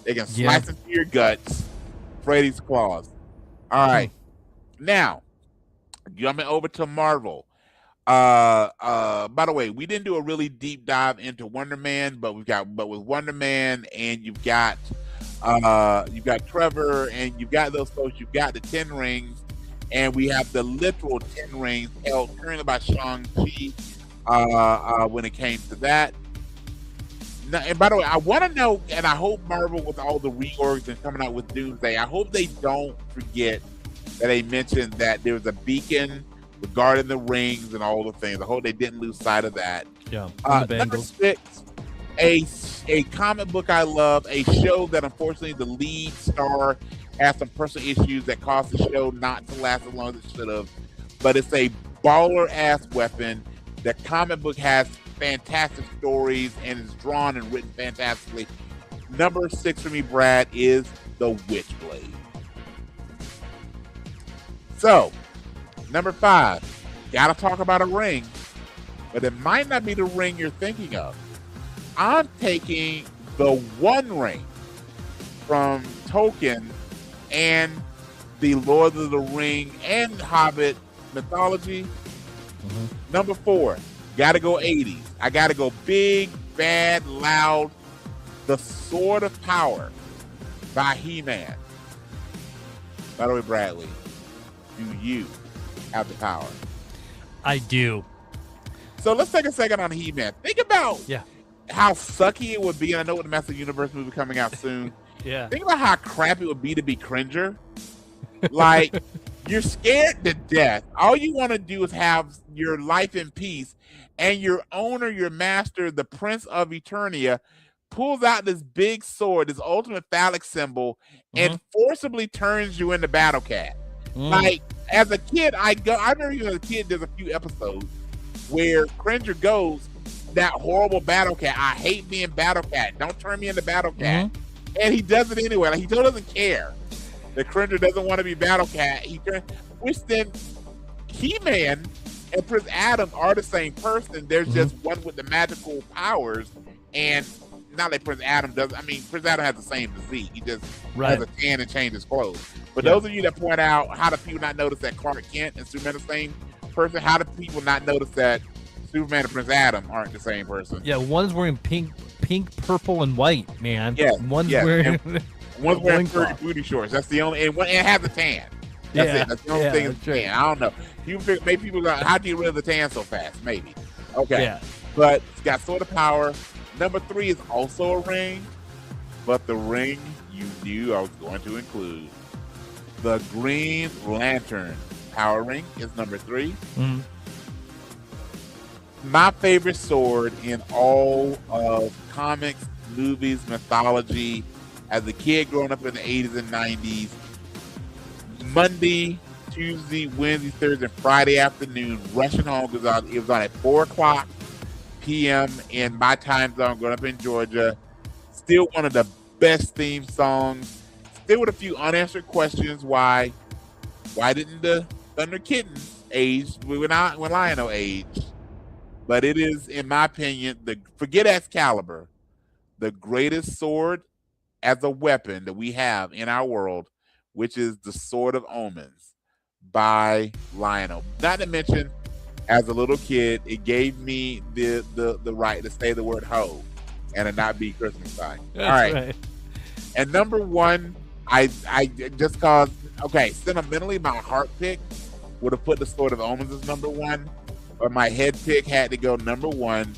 They can slice into your guts. Freddy's claws. All right. Now, jumping over to Marvel. By the way, we didn't do a really deep dive into Wonder Man, but with Wonder Man, and you've got Trevor, and you've got those folks. You've got the 10 rings, and we have the literal 10 rings held currently by Shang-Chi. When it came to that. Now, and by the way, I want to know, and I hope Marvel, with all the reorgs and coming out with Doomsday, I hope they don't forget that they mentioned that there was a beacon regarding the rings and all the things. I hope they didn't lose sight of that. Yeah. Number 6, a comic book I love, a show that unfortunately the lead star has some personal issues that caused the show not to last as long as it should have. But it's a baller ass weapon. The comic book has fantastic stories and is drawn and written fantastically. Number 6 for me, Brad, is the Witchblade. So, number 5, gotta talk about a ring, but it might not be the ring you're thinking of. I'm taking the One Ring from Tolkien and the Lord of the Ring and Hobbit mythology. Number 4, gotta go 80s. I gotta go big, bad, loud. The Sword of Power by He-Man. By the way, Bradley, do you have the power? I do. So let's take a second on He-Man. Think about how sucky it would be. And I know with the Master Universe movie coming out soon. Think about how crap it would be to be Cringer. Like, you're scared to death. All you want to do is have your life in peace. And your owner, your master, the Prince of Eternia, pulls out this big sword, this ultimate phallic symbol, and forcibly turns you into Battle Cat. Like, as a kid, I remember even as a kid, there's a few episodes where Cringer goes, that horrible Battle Cat. I hate being Battle Cat. Don't turn me into Battle Cat. And he does it anyway. Like, he still doesn't care. The Cringer doesn't want to be Battle Cat. Which then He-Man and Prince Adam are the same person. There's just one with the magical powers, and not like Prince Adam does. I mean, Prince Adam has the same physique. He just has a tan and changes clothes. But those of you that point out, how do people not notice that Clark Kent and Superman are the same person? How do people not notice that Superman and Prince Adam aren't the same person? Yeah, one's wearing pink, purple, and white, man. One's wearing furry booty shorts. That's the only, and it has a tan. That's it. That's the only thing that's tan. I don't know. Maybe people go, how do you rid of the tan so fast? Maybe. Okay. But it's got Sword of Power. Number 3 is also a ring, but the ring you knew I was going to include. The Green Lantern power ring is number 3. Mhm. My favorite sword in all of comics, movies, mythology, as a kid growing up in the 80s and 90s, Monday, Tuesday, Wednesday, Thursday, and Friday afternoon, rushing home because it was on at 4 o'clock p.m. in my time zone growing up in Georgia. Still one of the best theme songs. Still with a few unanswered questions. Why didn't the Thunder Kittens age when Lionel aged? But it is, in my opinion, forget Excalibur, the greatest sword as a weapon that we have in our world, which is the Sword of Omens by Lionel. Not to mention, as a little kid, it gave me the right to say the word ho and to not be Christmas time. All right. And number 1, I just cause, okay, sentimentally, my heart pick would have put the Sword of Omens as number 1, but my head pick had to go number 1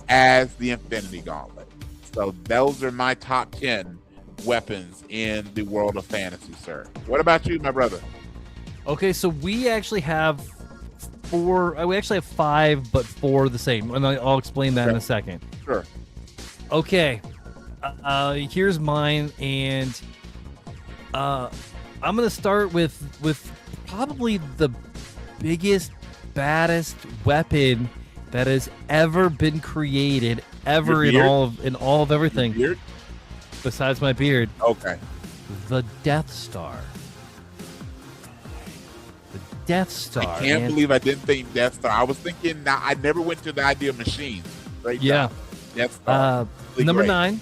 as the Infinity Gauntlet. So those are my top 10 weapons in the world of fantasy, sir. What about you, my brother? Okay, so we actually have 4. We actually have 5, but 4 the same, and I'll explain that in a second. Sure. Okay, here's mine, and I'm gonna start with probably the biggest, baddest weapon that has ever been created ever in all of everything. Your beard? Besides my beard. Okay. The Death Star. The Death Star. I can't believe I didn't think Death Star. I was thinking, I never went to the idea of machines. Right? Yeah. Death Star. Number 9.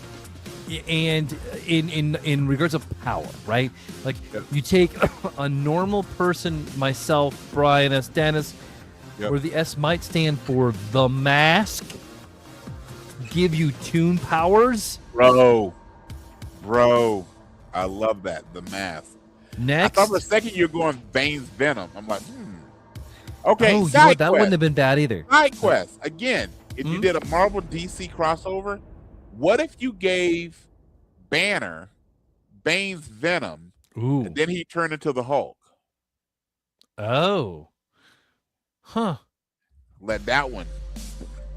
And in regards of power, right? Like, you take a normal person, myself, Brian S. Dennis, where the S might stand for the mask, give you tune powers. Bro, I love that, the mask. Next, I thought for a second you were going Bane's Venom. I'm like, Okay, oh, that wouldn't have been bad either. Side quest. Again, if you did a Marvel DC crossover, what if you gave Banner Bane's Venom, and then he turned into the Hulk? Oh. Huh. Let that one.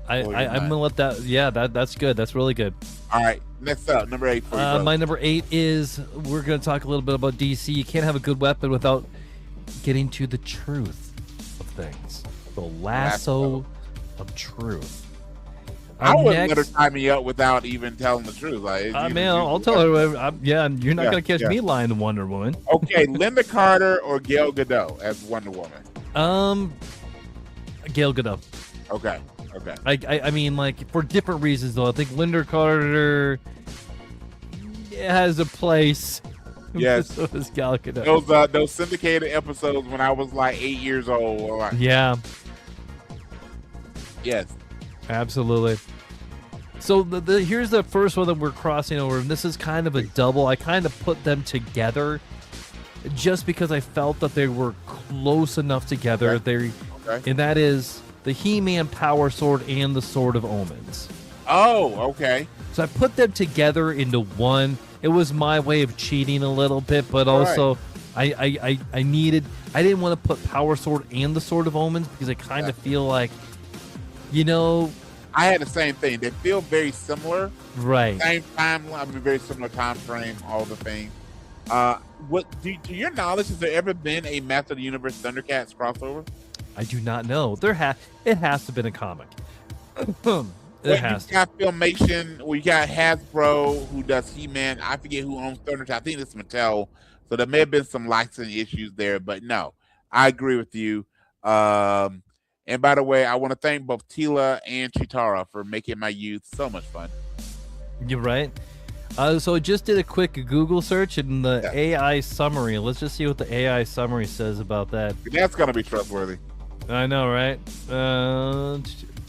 I'm gonna let that. Yeah, that's good. That's really good. All right, next up, number 8 for you. My number 8 is, we're gonna talk a little bit about DC. You can't have a good weapon without getting to the truth of things. The lasso of truth. I wouldn't let her tie me up without even telling the truth. Like, I'll tell her. You're not gonna catch me lying to Wonder Woman. Okay, Linda Carter or Gal Gadot as Wonder Woman? Gal Gadot. Okay. I mean, like, for different reasons though. I think Linda Carter has a place. Yes. So does Gal Gadot. Those syndicated episodes when I was like 8 years old. Yeah. Yes. Absolutely. So here's the first one that we're crossing over, and this is kind of a double. I kind of put them together just because I felt that they were close enough together. Okay. And that is the He-Man Power Sword and the Sword of Omens. Oh, okay. So I put them together into one. It was my way of cheating a little bit, but also I didn't want to put Power Sword and the Sword of Omens because I kind of feel like, I had the same thing. They feel very similar. Right. Same time, very similar time frame, all the things. To your knowledge, has there ever been a Master of the Universe Thundercats crossover? I do not know. It has to have been a comic. You got Filmation. You got Hasbro, who does He-Man. I forget who owns Thundercats. I think it's Mattel. So there may have been some licensing issues there, but no, I agree with you. And by the way, I want to thank both Tila and Chitara for making my youth so much fun. You're right. So I just did a quick Google search and the AI summary. Let's just see what the AI summary says about that. That's going to be trustworthy. I know, right?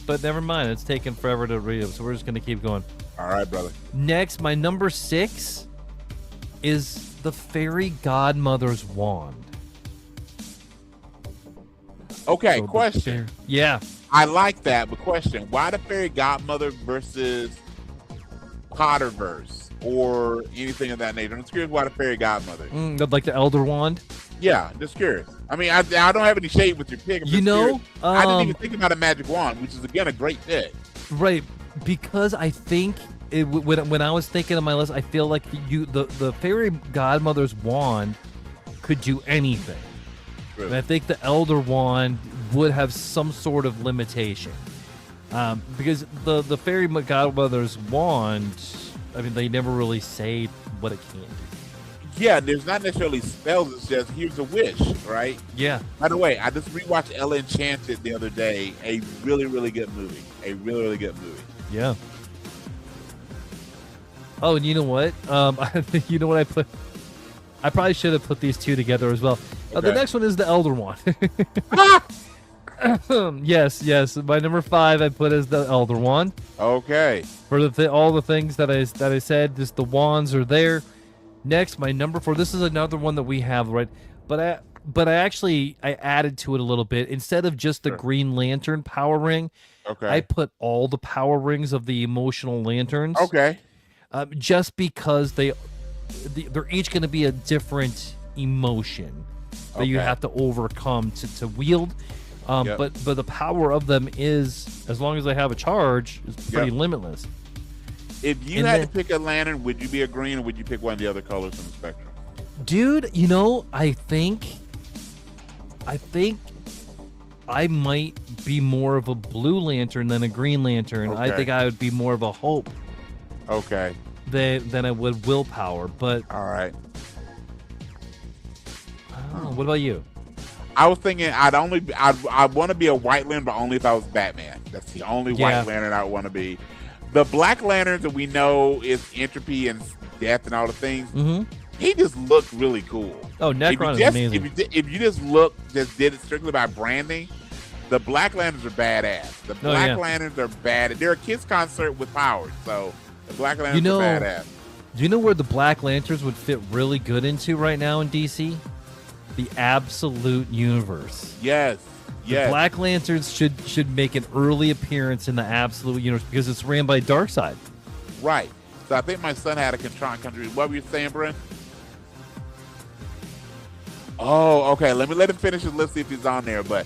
But never mind. It's taken forever to read it, so we're just going to keep going. All right, brother. Next, my number 6 is the Fairy Godmother's Wand. Okay, question. Yeah. I like that. But question: why the fairy godmother versus Potterverse or anything of that nature? I'm just curious why the fairy godmother. Like the Elder Wand. Yeah, just curious. I mean, I don't have any shade with your pick. I didn't even think about a magic wand, which is again a great pick. Right, because I think when I was thinking of my list, I feel like the fairy godmother's wand could do anything. True. And I think the Elder Wand would have some sort of limitation. Because the fairy godmother's wand, I mean, they never really say what it can do. Yeah, there's not necessarily spells. It's just here's a wish, right? Yeah. By the way, I just rewatched Ella Enchanted the other day. A really, really good movie. Yeah. Oh, and you know what? You know what I put? I probably should have put these two together as well. Okay. The next one is the Elder Wand. Yes. My number 5 I put as the Elder Wand. Okay. For all the things that I said, just the wands are there. Next, my number 4. This is another one that we have, right? But I actually added to it a little bit. Instead of just the Green Lantern power ring, I put all the power rings of the emotional lanterns. Okay. Just because they're each going to be a different emotion that you have to overcome to wield. But the power of them is, as long as they have a charge, is pretty limitless. If you had to pick a lantern, would you be a green or would you pick one of the other colors on the spectrum? Dude, I think I might be more of a blue lantern than a green lantern. Okay. I think I would be more of a hope. Okay. Than I would willpower. But all right. What about you? I was thinking I'd want to be a white lantern, but only if I was Batman. That's the only white lantern I want to be. The black lanterns that we know is entropy and death and all the things. Mm-hmm. He just looked really cool. Oh, Necron is amazing. If you just did it strictly by branding, the black lanterns are badass. The black lanterns are bad. They're a kids concert with powers, so the black lanterns are badass. Do you know where the Black Lanterns would fit really good into right now in DC? The Absolute Universe. Yes. The Black Lanterns should make an early appearance in the Absolute Universe because it's ran by Darkseid. Right. So I think my son had a Contron country. What were you saying, Brent? Oh, okay. Let him finish his list, see if he's on there. But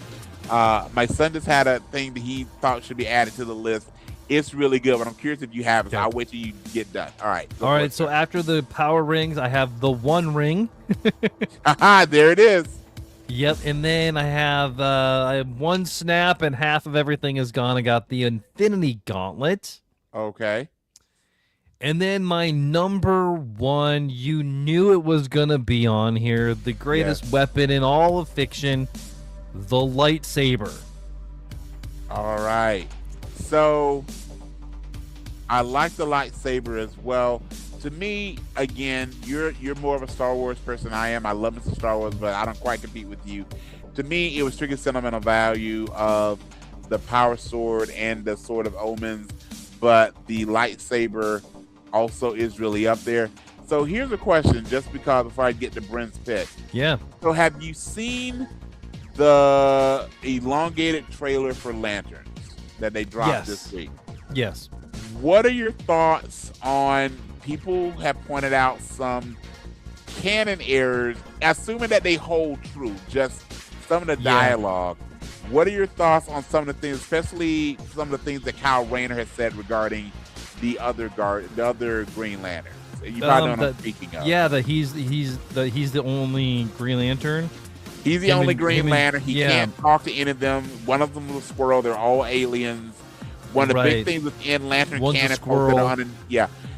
my son just had a thing that he thought should be added to the list. It's really good, but I'm curious if you have it. So I'll wait till you get done. All right. All right. So after the power rings, I have the One Ring. There it is. Yep. And then I have one snap and half of everything is gone. I got the Infinity Gauntlet. Okay. And then my number 1, you knew it was going to be on here, the greatest weapon in all of fiction, the lightsaber. All right. So I like the lightsaber as well. To me, again, you're more of a Star Wars person than I am. I love Mr. Star Wars, but I don't quite compete with you. To me, it was strictly sentimental value of the power sword and the sword of omens, but the lightsaber also is really up there. So here's a question, just because before I get to Brent's pick. Yeah. So have you seen the elongated trailer for Lanterns that they dropped this week? Yes. What are your thoughts on, people have pointed out some canon errors, assuming that they hold true, just some of the dialogue. What are your thoughts on some of the things, especially some of the things that Kyle Rayner has said regarding the other Green Lanterns? You probably know what I'm speaking of. Yeah, that he's the only Green Lantern. He's the only Green Lantern. He can't talk to any of them. One of them was a squirrel. They're all aliens. One of the big things within Lantern canon,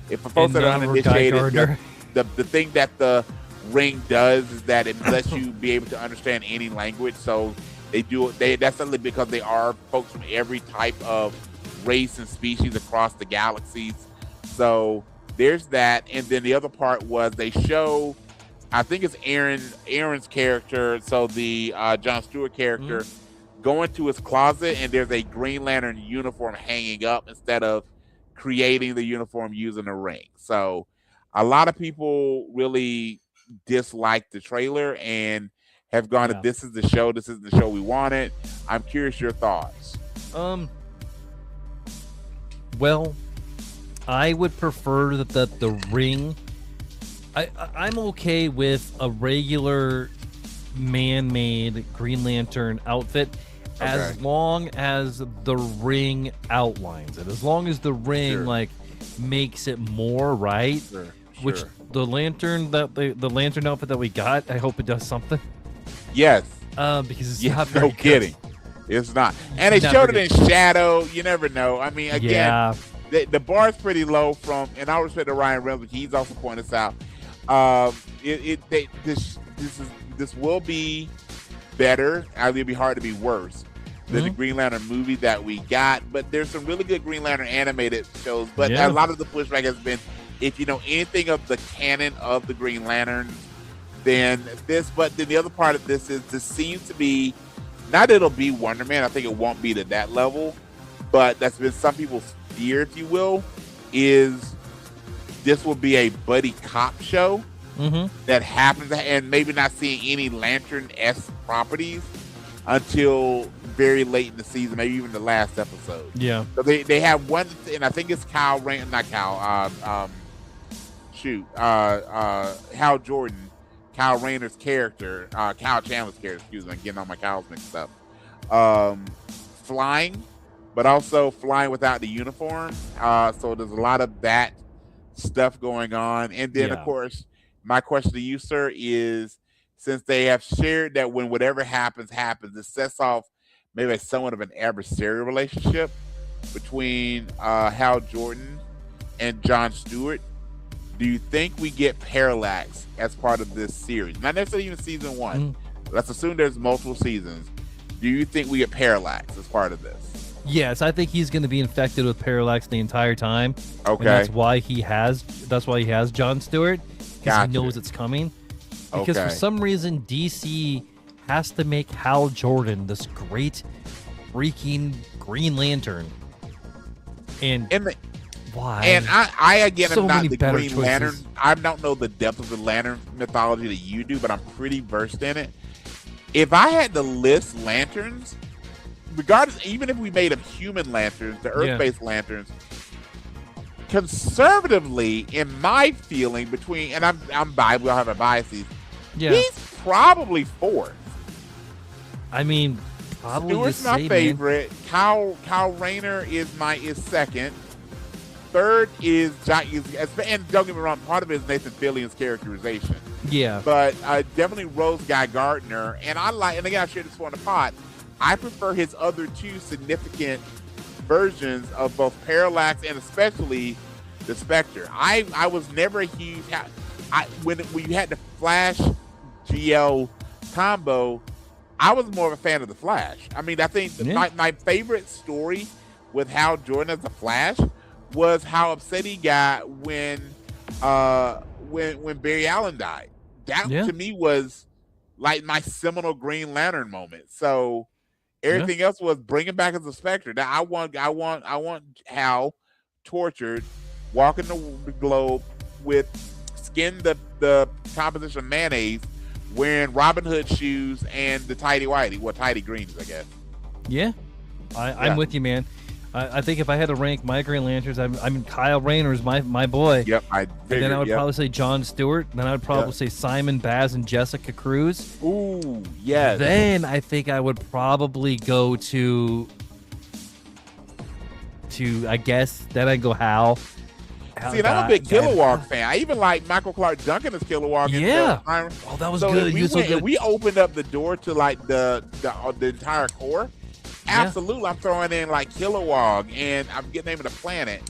if for folks that are uninitiated, the thing that the ring does is that it lets you be able to understand any language. So that's only because they are folks from every type of race and species across the galaxies. So there's that. And then the other part was they show, I think it's Aaron's character, so the Jon Stewart character, going to his closet, and there's a Green Lantern uniform hanging up instead of creating the uniform using a ring. So a lot of people really dislike the trailer and have gone to, this is the show we wanted. I'm curious your thoughts. Well, I would prefer that the ring. I'm okay with a regular man-made Green Lantern outfit as long as the ring outlines it. As long as the ring makes it more right. Sure. Which the lantern the lantern outfit that we got, I hope it does something. Yes. Because it's not very no good. kidding. It's not. And they showed it in shadow. You never know. I mean, again, the bar's pretty low from, and I respect to Ryan Reynolds, he's also pointed this out. This will be better. It'll be hard to be worse than the Green Lantern movie that we got. But there's some really good Green Lantern animated shows. But a lot of the pushback has been, if you know anything of the canon of the Green Lantern, then this. But then the other part of this is this seems to be, not that it'll be Wonder Man. I think it won't be to that level. But that's been some people's fear, if you will, is this will be a buddy cop show that happens, and maybe not seeing any Lantern-esque properties until very late in the season, maybe even the last episode. Yeah. So they have one, and I think it's Hal Jordan, Kyle Rayner's character, Kyle Chandler's character, excuse me, I'm getting all my Kyles mixed up. Flying, but also flying without the uniform. So there's a lot of that stuff going on. And then, of course, my question to you, sir, is since they have shared that when whatever happens, it sets off maybe somewhat of an adversarial relationship between Hal Jordan and John Stewart. Do you think we get Parallax as part of this series? Not necessarily even season one. Let's assume there's multiple seasons. Do you think we get Parallax as part of this? Yes, I think he's going to be infected with Parallax the entire time. Okay, and that's why he has John Stewart, because he knows it's coming. Because for some reason DC has to make Hal Jordan this great freaking Green Lantern, and why? And I again am not the Green choices. Lantern. I don't know the depth of the Lantern mythology that you do, but I'm pretty versed in it. If I had to list lanterns, regardless, even if we made them human lanterns, the Earth-based lanterns, conservatively, in my feeling, between, and I'm biased, we all have our biases. He's probably fourth. I mean, probably Stewart's my favorite. Kyle Rayner is second. Third is John, and don't get me wrong, part of it is Nathan Fillion's characterization. Yeah. But definitely Rose Guy Gardner, and and again, I shared this one in the pod, I prefer his other two significant versions of both Parallax and especially the Spectre. I was never a huge, when you had the Flash GL combo, I was more of a fan of the Flash. I mean, I think my favorite story with Hal Jordan as the Flash was how upset he got when Barry Allen died. That to me was like my seminal Green Lantern moment. So everything else was bringing back as a Spectre. Now I want Hal tortured, walking the globe with skin the composition of mayonnaise, wearing Robin Hood shoes and the tidy whitey, tidy greens, I guess. Yeah, I'm with you, man. I think if I had to rank my Green Lanterns, I mean Kyle Rayner is my boy. Yep, and then I would probably say John Stewart. Then I would probably say Simon Baz and Jessica Cruz. Ooh, yes. Then I think I would probably go to I guess then I'd go Hal. See, and I'm a big Kilowog fan. I even like Michael Clark Duncan as Kilowog. Yeah. Oh, that was good. We opened up the door to like the entire core. Absolutely, I'm throwing in like Kilowog, and I'm getting naming the planet.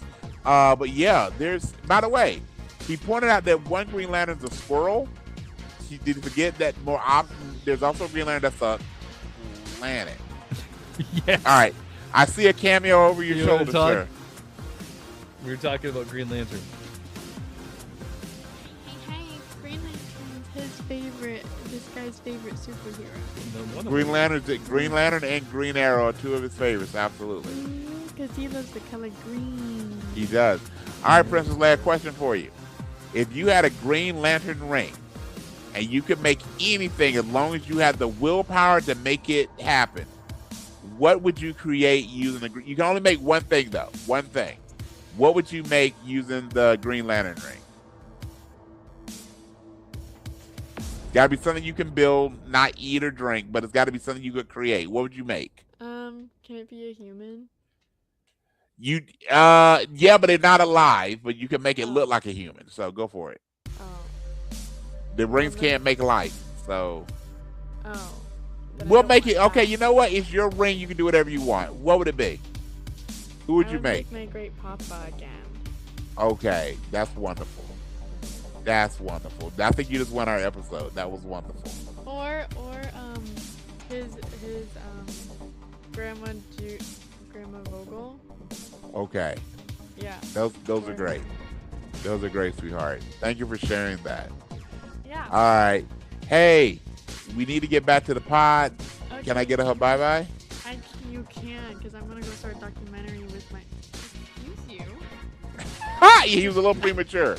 But yeah, there's. By the way, he pointed out that one Green Lantern's a squirrel. He did forget that more often. There's also a Green Lantern that's a planet. Yes. All right, I see a cameo over your shoulder, sir. We were talking about Green Lantern. Hey, Green Lantern's this guy's favorite superhero. Green Lantern and Green Arrow are two of his favorites, absolutely. Because he loves the color green. He does. All right, Princess Leia, question for you. If you had a Green Lantern ring and you could make anything as long as you had the willpower to make it happen, what would you create using the? You can only make one thing though. One thing. What would you make using the Green Lantern ring? Got to be something you can build, not eat or drink, but it's got to be something you could create. What would you make? Can it be a human? Yeah, but they're not alive, but you can make it look like a human. So go for it. Oh. The rings can't make life, so. Oh. We'll make it. Okay, you know what? It's your ring. You can do whatever you want. What would it be? Who would you make? My great papa again. Okay, that's wonderful. That's wonderful. I think you just won our episode. That was wonderful. Or his grandma Vogel. Okay. Yeah. Those are great. Those are great, sweetheart. Thank you for sharing that. Yeah. All right. Hey, we need to get back to the pod. Okay. Can I get a bye-bye? You can, because I'm gonna go start a documentary with my. Excuse you. Ha! He was a little premature.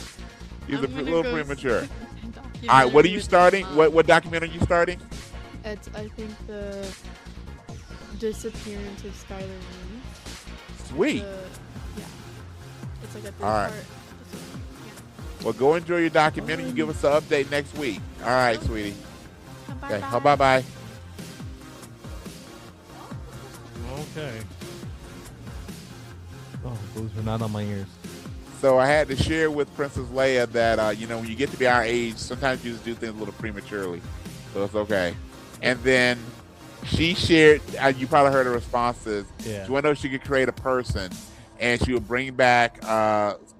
He was a little premature. All right, what are you starting? What documentary are you starting? It's, I think, the disappearance of Skylar Moon. Sweet. Yeah. It's like a third All right. part. Yeah. Well, go enjoy your documentary. You give us an update next week. All right, sweetie. Okay. Bye-bye. Bye-bye. Okay. Oh, those were not on my ears. So I had to share with Princess Leia that, when you get to be our age, sometimes you just do things a little prematurely. So it's okay. And then she shared, you probably heard her responses. Yeah. She wanted to know if she could create a person, and she would bring back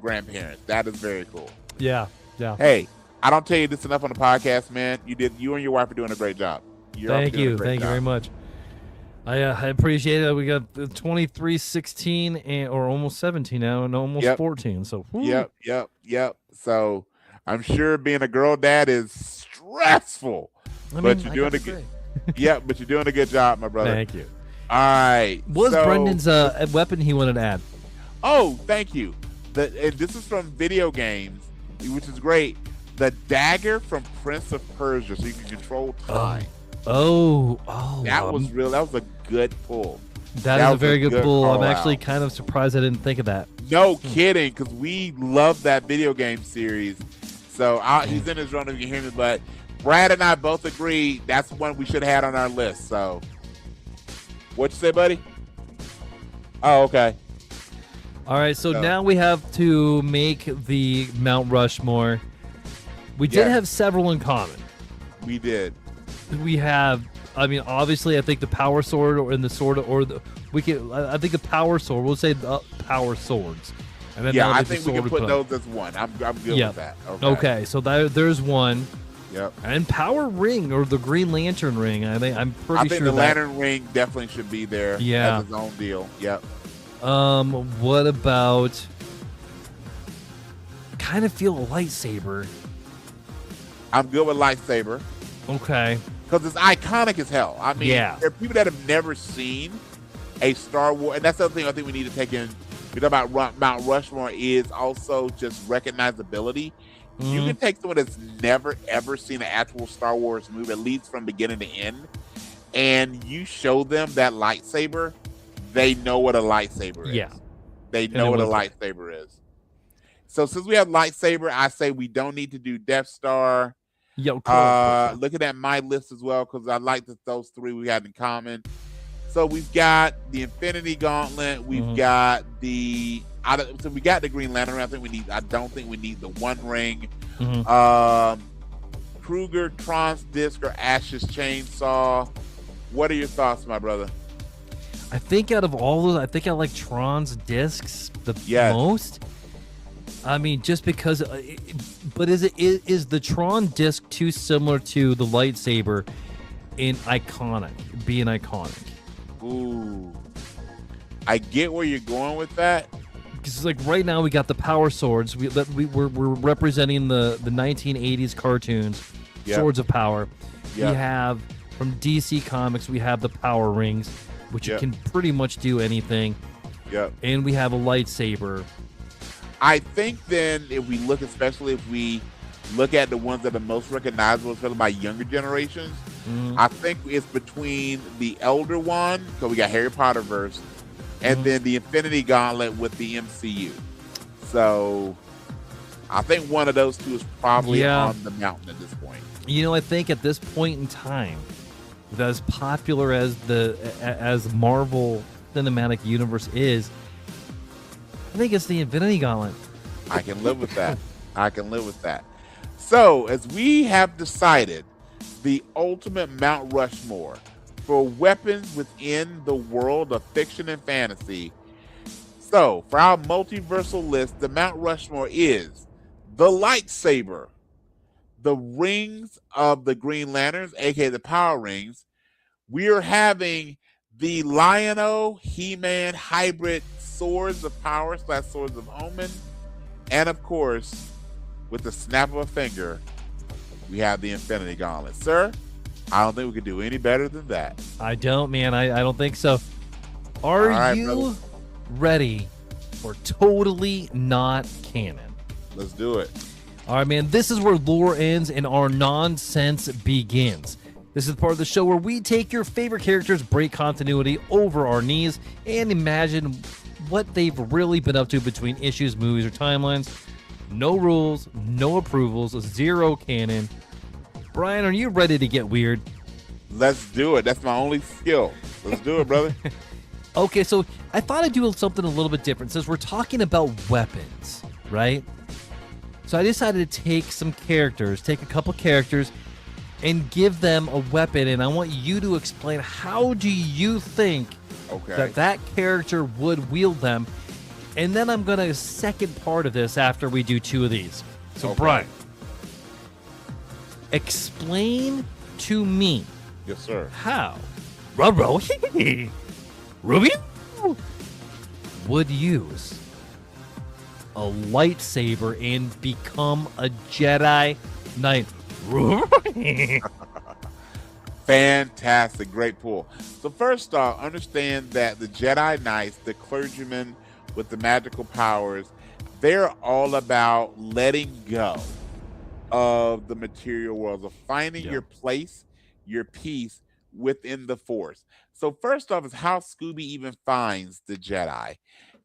grandparents. That is very cool. Yeah. Yeah. Hey, I don't tell you this enough on the podcast, man. You and your wife are doing a great job. Thank you very much. I appreciate it. We got 23, 16, or almost 17 now, and almost 14. So whew. Yep. So I'm sure being a girl dad is stressful, but you're doing a good. But you're doing a good job, my brother. Thank you. All right. What was Brendan's weapon he wanted to add? Oh, thank you. And this is from video games, which is great. The dagger from Prince of Persia, so you can control time. Oh, that was real. That was a good pull. That is a very good pull. I'm actually kind of surprised I didn't think of that. No kidding, because we love that video game series. So he's in his run if you hear me, but Brad and I both agree that's one we should have had on our list. So, what you say, buddy? Oh, okay. All right, so now we have to make the Mount Rushmore. We did have several in common. We did. We have, obviously, I think the power sword I think the power sword. We'll say the power swords. And then I think we can put those as one. I'm good with that. Okay, so there's one. Yep. And power ring or the Green Lantern ring. I'm pretty sure the Lantern ring definitely should be there. Yeah. As its own deal. Yep. What about? Kind of feel a lightsaber. I'm good with lightsaber. Okay. Because it's iconic as hell. There are people that have never seen a Star Wars, and that's the other thing I think we need to take in. We talk about Mount Rushmore is also just recognizability. Mm-hmm. You can take someone that's never ever seen an actual Star Wars movie, at least from beginning to end, and you show them that lightsaber, they know what a lightsaber is. Yeah. They know what a lightsaber is. So since we have lightsaber, I say we don't need to do Death Star. Looking at my list as well, because I like those three we had in common. So we've got the Infinity Gauntlet. We've got we got the Green Lantern. I don't think we need the One Ring. Kruger, Tron's Disc, or Ash's Chainsaw. What are your thoughts, my brother? I think out of all those, I think I like Tron's Discs the most. Just because, but is the Tron disc too similar to the lightsaber being iconic? Ooh, I get where you're going with that. Because like right now we got the power swords. We're representing the 1980s cartoons, Swords of Power. Yep. We have from DC Comics we have the power rings, which you can pretty much do anything. Yep. And we have a lightsaber. I think then especially if we look at the ones that are most recognizable, especially by younger generations, I think it's between the Elder One, so we got Harry Potter verse, and then the Infinity Gauntlet with the MCU. So I think one of those two is probably on the mountain at this point. You know, I think at this point in time, with as popular as as Marvel Cinematic Universe is, I think it's the Infinity Gauntlet. I can live with that. I can live with that. So, as we have decided, the ultimate Mount Rushmore for weapons within the world of fiction and fantasy. So, for our multiversal list, the Mount Rushmore is the lightsaber, the rings of the Green Lanterns, aka the Power Rings. We are having the Lion-O He-Man hybrid swords of power / swords of omen, and of course, with the snap of a finger, we have the Infinity Gauntlet. Sir, I don't think we could do any better than that. I don't, man. I don't think so. Are you brother, ready for totally not canon? let's do it. All right, man. This is where lore ends and our nonsense begins. This is part of the show where we take your favorite characters, break continuity over our knees, and imagine what they've really been up to between issues, movies, or timelines. No rules, no approvals, 0 canon. Brian, are you ready to get weird? Let's do it. That's my only skill. Let's do it, brother. Okay, so I thought I'd do something a little bit different since we're talking about weapons, right? So I decided to take a couple characters, and give them a weapon, and I want you to explain how do you think that character would wield them, and then I'm going to second part of this after we do 2 of these. So Brian, explain to me, yes, sir, how Ruby would use a lightsaber and become a Jedi Knight. Fantastic. Great pull. So first off, understand that the Jedi Knights, the clergymen with the magical powers, they're all about letting go of the material world, of finding your place, your peace within the Force. So first off is how Scooby even finds the Jedi.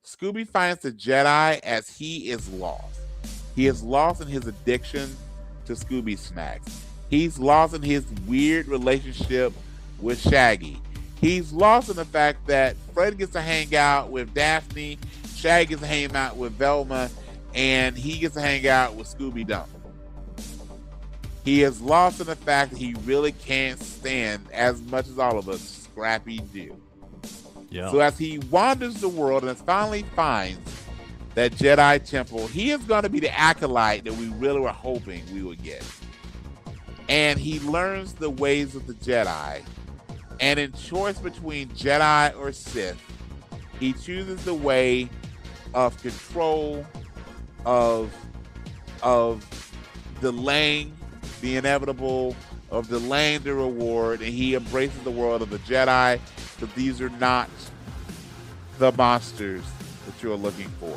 Scooby finds the Jedi as he is lost. He is lost in his addiction to Scooby Snacks. He's lost in his weird relationship with Shaggy. He's lost in the fact that Fred gets to hang out with Daphne, Shaggy gets to hang out with Velma, and he gets to hang out with Scooby Doo. He is lost in the fact that he really can't stand, as much as all of us, Scrappy Doo. So as he wanders the world and finally finds that Jedi Temple, he is going to be the acolyte that we really were hoping we would get. And he learns the ways of the Jedi. And in choice between Jedi or Sith, he chooses the way of control, of delaying the inevitable, of delaying the reward, and he embraces the world of the Jedi, because these are not the monsters that you're looking for.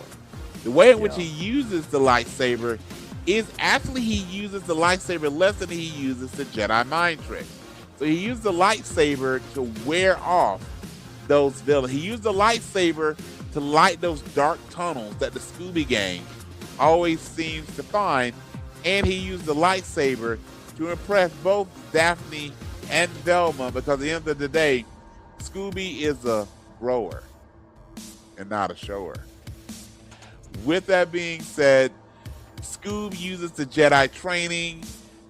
The way in which he uses the lightsaber is actually he uses the lightsaber less than he uses the Jedi mind trick. So he used the lightsaber to wear off those villains. He used the lightsaber to light those dark tunnels that the Scooby Gang always seems to find. And he used the lightsaber to impress both Daphne and Velma, because at the end of the day, Scooby is a grower and not a shower. With that being said, Scoob uses the Jedi training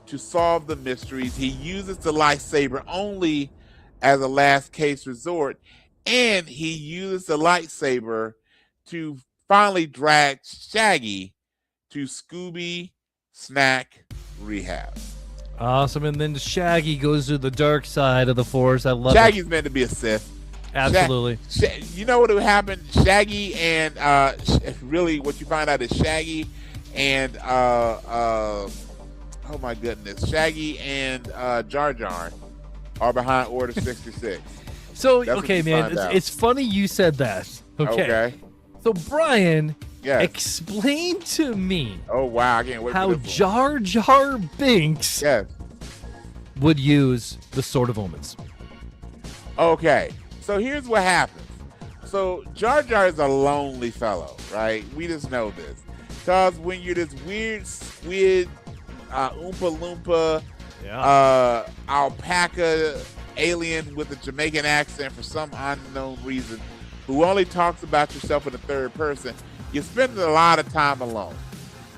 to solve the mysteries. He uses the lightsaber only as a last case resort, and he uses the lightsaber to finally drag Shaggy to Scooby Snack Rehab. Awesome. And then Shaggy goes to the dark side of the Force. I love Shaggy's meant to be a Sith. Absolutely. You know what would happen? Shaggy and really what you find out is Shaggy and oh my goodness, Shaggy and Jar Jar are behind Order 66. So okay, man, it's funny you said that. Okay. So Brian, explain to me. Oh wow, I can't wait how for this Jar Jar Binks would use the Sword of Omens. Okay, so here's what happens. So Jar Jar is a lonely fellow, right? We just know this. Because when you're this weird squid, Oompa Loompa, alpaca alien with a Jamaican accent for some unknown reason, who only talks about yourself in the third person, you spend a lot of time alone.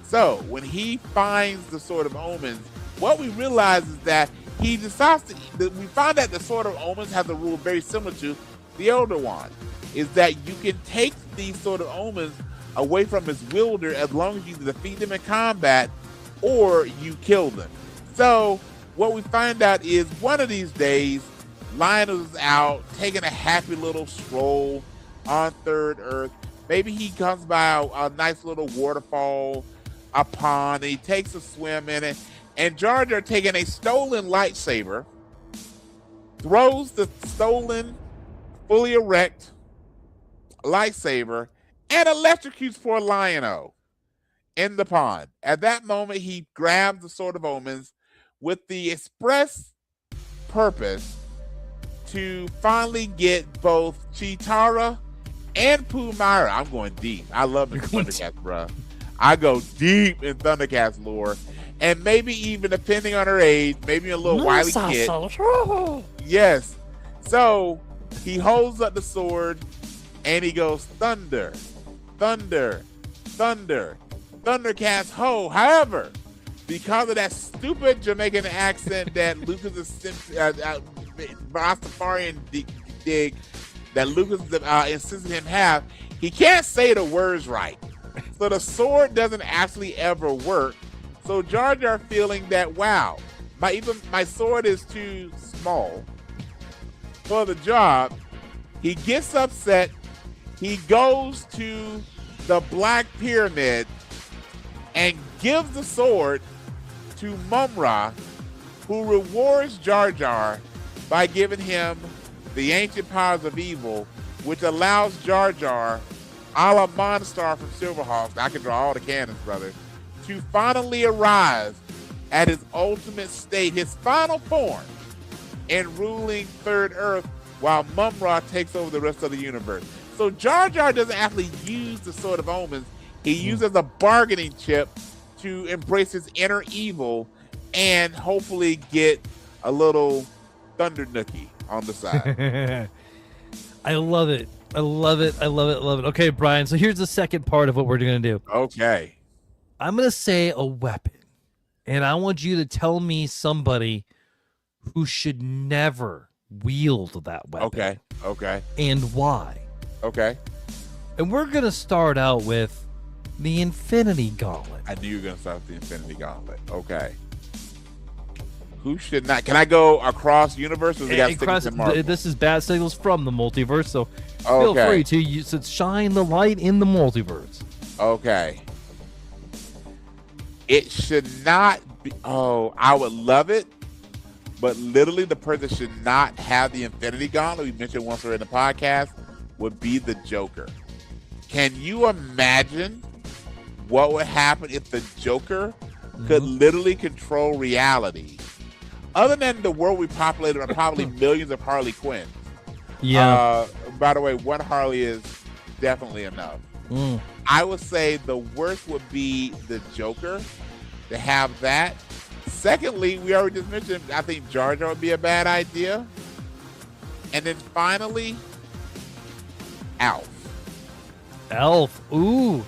So when he finds the Sword of Omens, what we realize is that he decides we find that the Sword of Omens has a rule very similar to the Elder Wand, is that you can take these Sword of Omens away from his wielder as long as you defeat them in combat or you kill them. So what we find out is one of these days, Lionel's out taking a happy little stroll on Third Earth. Maybe he comes by a nice little waterfall, a pond, and he takes a swim in it. And Jar Jar, taking a stolen lightsaber, throws the stolen, fully erect lightsaber and electrocutes poor Lion-O in the pond. At that moment, he grabs the Sword of Omens with the express purpose to finally get both Cheetara and Pooh-Myra. I'm going deep. I love the Thundercats, bro. I go deep in Thundercats lore. And maybe even, depending on her age, maybe a little wily kid. Yes. So he holds up the sword and he goes, thunder, thunder, thunder, Thundercats ho. However, because of that stupid Jamaican accent that Lucas is Rastafarian dig that Lucas insisted him have, he can't say the words right. So the sword doesn't actually ever work. So Jar Jar, feeling that, wow, my sword is too small for the job, he gets upset. He goes to the Black Pyramid and gives the sword to Mum-Ra, who rewards Jar Jar by giving him the ancient powers of evil, which allows Jar Jar, a la Monstar from Silverhawks, I can draw all the cannons, brother, to finally arrive at his ultimate state, his final form, in ruling Third Earth, while Mum-Ra takes over the rest of the universe. So Jar Jar doesn't actually use the Sword of Omens. He uses a bargaining chip to embrace his inner evil and hopefully get a little Thunder Nookie on the side. I love it. I love it. I love it. I love it. Okay, Brian. So here's the second part of what we're going to do. Okay. I'm going to say a weapon, and I want you to tell me somebody who should never wield that weapon. Okay. Okay. And why. Okay. And we're going to start out with the Infinity Gauntlet. I knew you were going to start with the Infinity Gauntlet. Okay. Who should not? Can I go across universes? This is Bad Signals from the multiverse, so feel free to shine the light in the multiverse. Okay. It should not be. Oh, I would love it, but literally the person that should not have the Infinity Gauntlet, we mentioned once already in the podcast, would be the Joker. Can you imagine what would happen if the Joker could literally control reality? Other than the world we populated are probably millions of Harley Quinns. Yeah. By the way, one Harley is definitely enough. I would say the worst would be the Joker to have that. Secondly, we already just mentioned, I think Jar Jar would be a bad idea. And then finally, Alf. Elf. Ooh.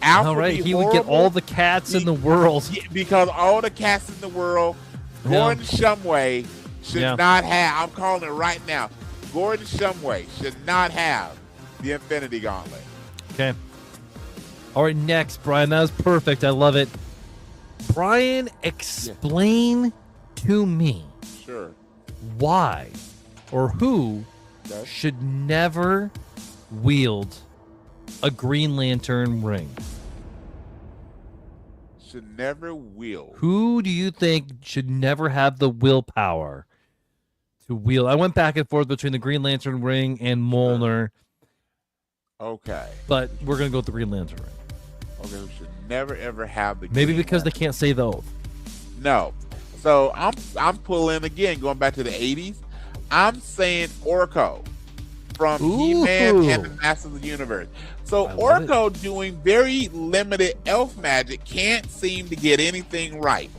Alf all right, he would get all the cats in the world. Because all the cats in the world, Gordon Shumway should not have, I'm calling it right now, Gordon Shumway should not have the Infinity Gauntlet. Okay. All right, next, Brian. That was perfect. I love it. Brian, explain to me why or who should never wield a Green Lantern ring. Should never wield. Who do you think should never have the willpower to wield? I went back and forth between the Green Lantern ring and Mjolnir. Okay. But we're going to go with the Green Lantern ring. Okay, who should never, ever have the Maybe Green because Lantern. they can't say the oath. No. So I'm pulling again, going back to the 80s. I'm saying Orko from He-Man and the Ooh. Masters of the Universe. So I love it. Orko doing very limited elf magic can't seem to get anything right.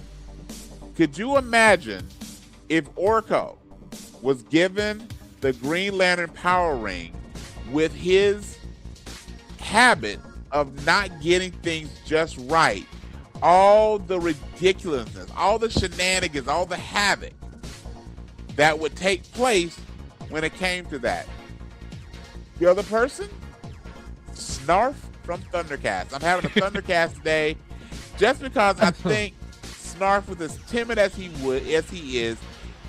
Could you imagine if Orko was given the Green Lantern power ring with his habit of not getting things just right, all the ridiculousness, all the shenanigans, all the havoc that would take place when it came to that? The other person, Snarf from Thundercats. I'm having a Thundercats day just because I think Snarf was as timid as he is.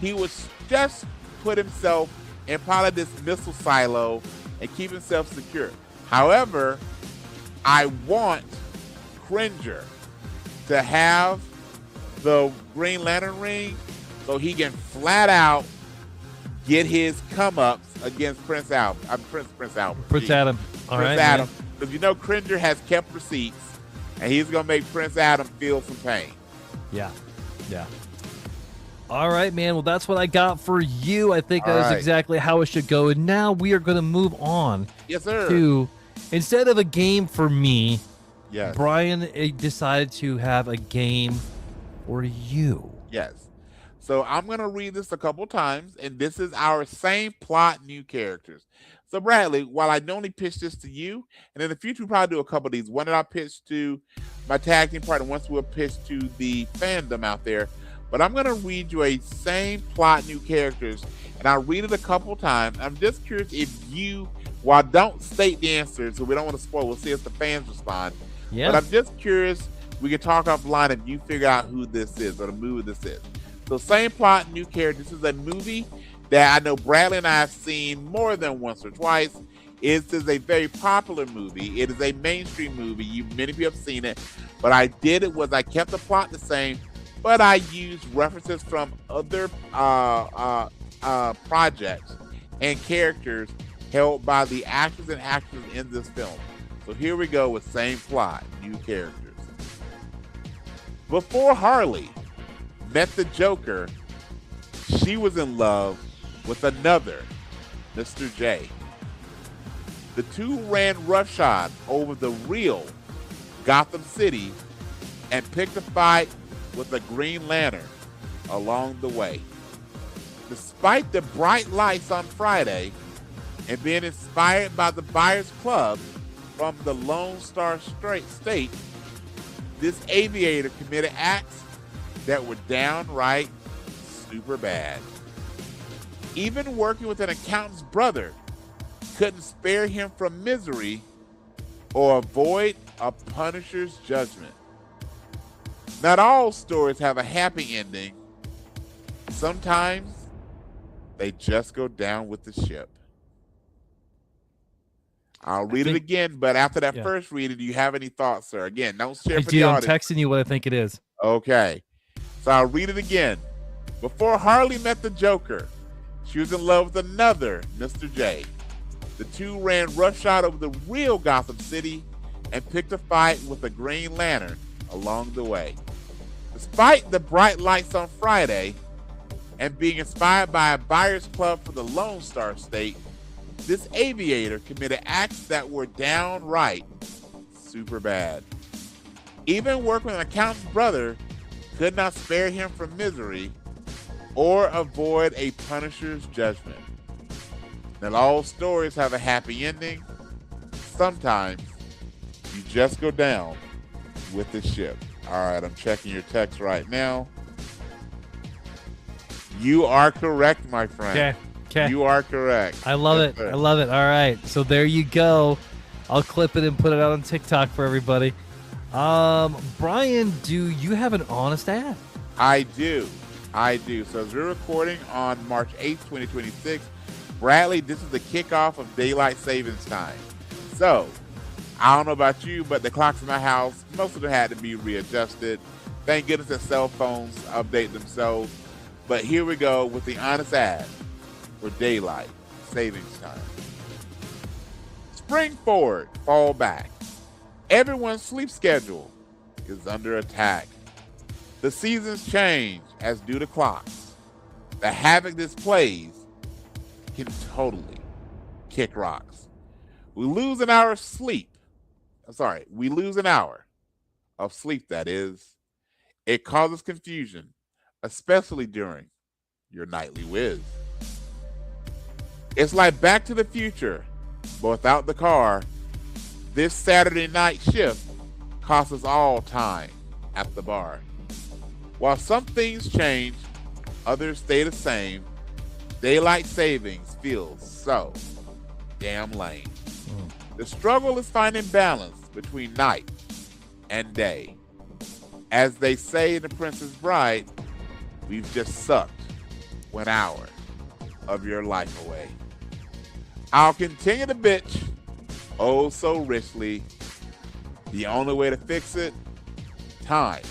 He would just put himself in probably this missile silo and keep himself secure. However, I want Cringer to have the Green Lantern ring so he can flat out get his come-ups against Prince Adam. Prince Adam. All Prince right, Adam. man. Because you know Cringer has kept receipts, and he's going to make Prince Adam feel some pain. Yeah. All right, man. Well, that's what I got for you. I think that is exactly how it should go. And now we are going to move on. Yes, sir. To, instead of a game for me, Yes. Brian decided to have a game for you. Yes. So I'm going to read this a couple times, and this is our same plot, new characters. So Bradley, while I only pitched this to you, and in the future we'll probably do a couple of these. One that I pitched to my tag team partner, once we'll pitch to the fandom out there. But I'm going to read you a same plot, new characters, and I'll read it a couple times. I'm just curious if you, while don't state the answer, so we don't want to spoil, we'll see if the fans respond. Yeah. But I'm just curious, we can talk offline if you figure out who this is or the movie this is. So same plot, new character. This is a movie that I know Bradley and I have seen more than once or twice. It is a very popular movie. It is a mainstream movie. Many people have seen it. But I kept the plot the same, but I used references from other projects and characters held by the actors and actresses in this film. So here we go with same plot, new characters. Before Harley met the Joker, she was in love with another Mr. J. The two ran roughshod over the real Gotham City and picked a fight with a Green Lantern along the way. Despite the bright lights on Friday and being inspired by the Buyers Club from the Lone Star State, this aviator committed acts that were downright super bad. Even working with an accountant's brother couldn't spare him from misery or avoid a Punisher's judgment. Not all stories have a happy ending. Sometimes they just go down with the ship. I'll read it again, but after that first reading, do you have any thoughts, sir? Again, don't share for the audience. I'm texting you what I think it is. Okay. So I'll read it again. Before Harley met the Joker, she was in love with another Mr. J. The two ran roughshod over the real Gotham City and picked a fight with a Green Lantern along the way. Despite the bright lights on Friday and being inspired by a Buyers Club for the Lone Star State, this aviator committed acts that were downright super bad. Even working with an accountant's brother could not spare him from misery or avoid a Punisher's judgment. Not all stories have a happy ending. Sometimes you just go down with the ship. All right, I'm checking your text right now. You are correct, my friend. Okay. You are correct. I love it. Sir. I love it. All right. So there you go. I'll clip it and put it out on TikTok for everybody. Brian, do you have an honest ad? I do. So as we're recording on March 8th, 2026, Bradley, this is the kickoff of daylight savings time. So I don't know about you, but the clocks in my house, most of them had to be readjusted. Thank goodness that cell phones update themselves. But here we go with the honest ad for daylight savings time. Spring forward, fall back. Everyone's sleep schedule is under attack. The seasons change, as do the clocks. The havoc this plays can totally kick rocks. We lose an hour of sleep. We lose an hour of sleep, that is. It causes confusion, especially during your nightly whiz. It's like Back to the Future, but without the car. This Saturday night shift costs us all time at the bar. While some things change, others stay the same. Daylight savings feels so damn lame. The struggle is finding balance between night and day. As they say in The Princess Bride, we've just sucked 1 hour of your life away. I'll continue to bitch, oh so richly. The only way to fix it, time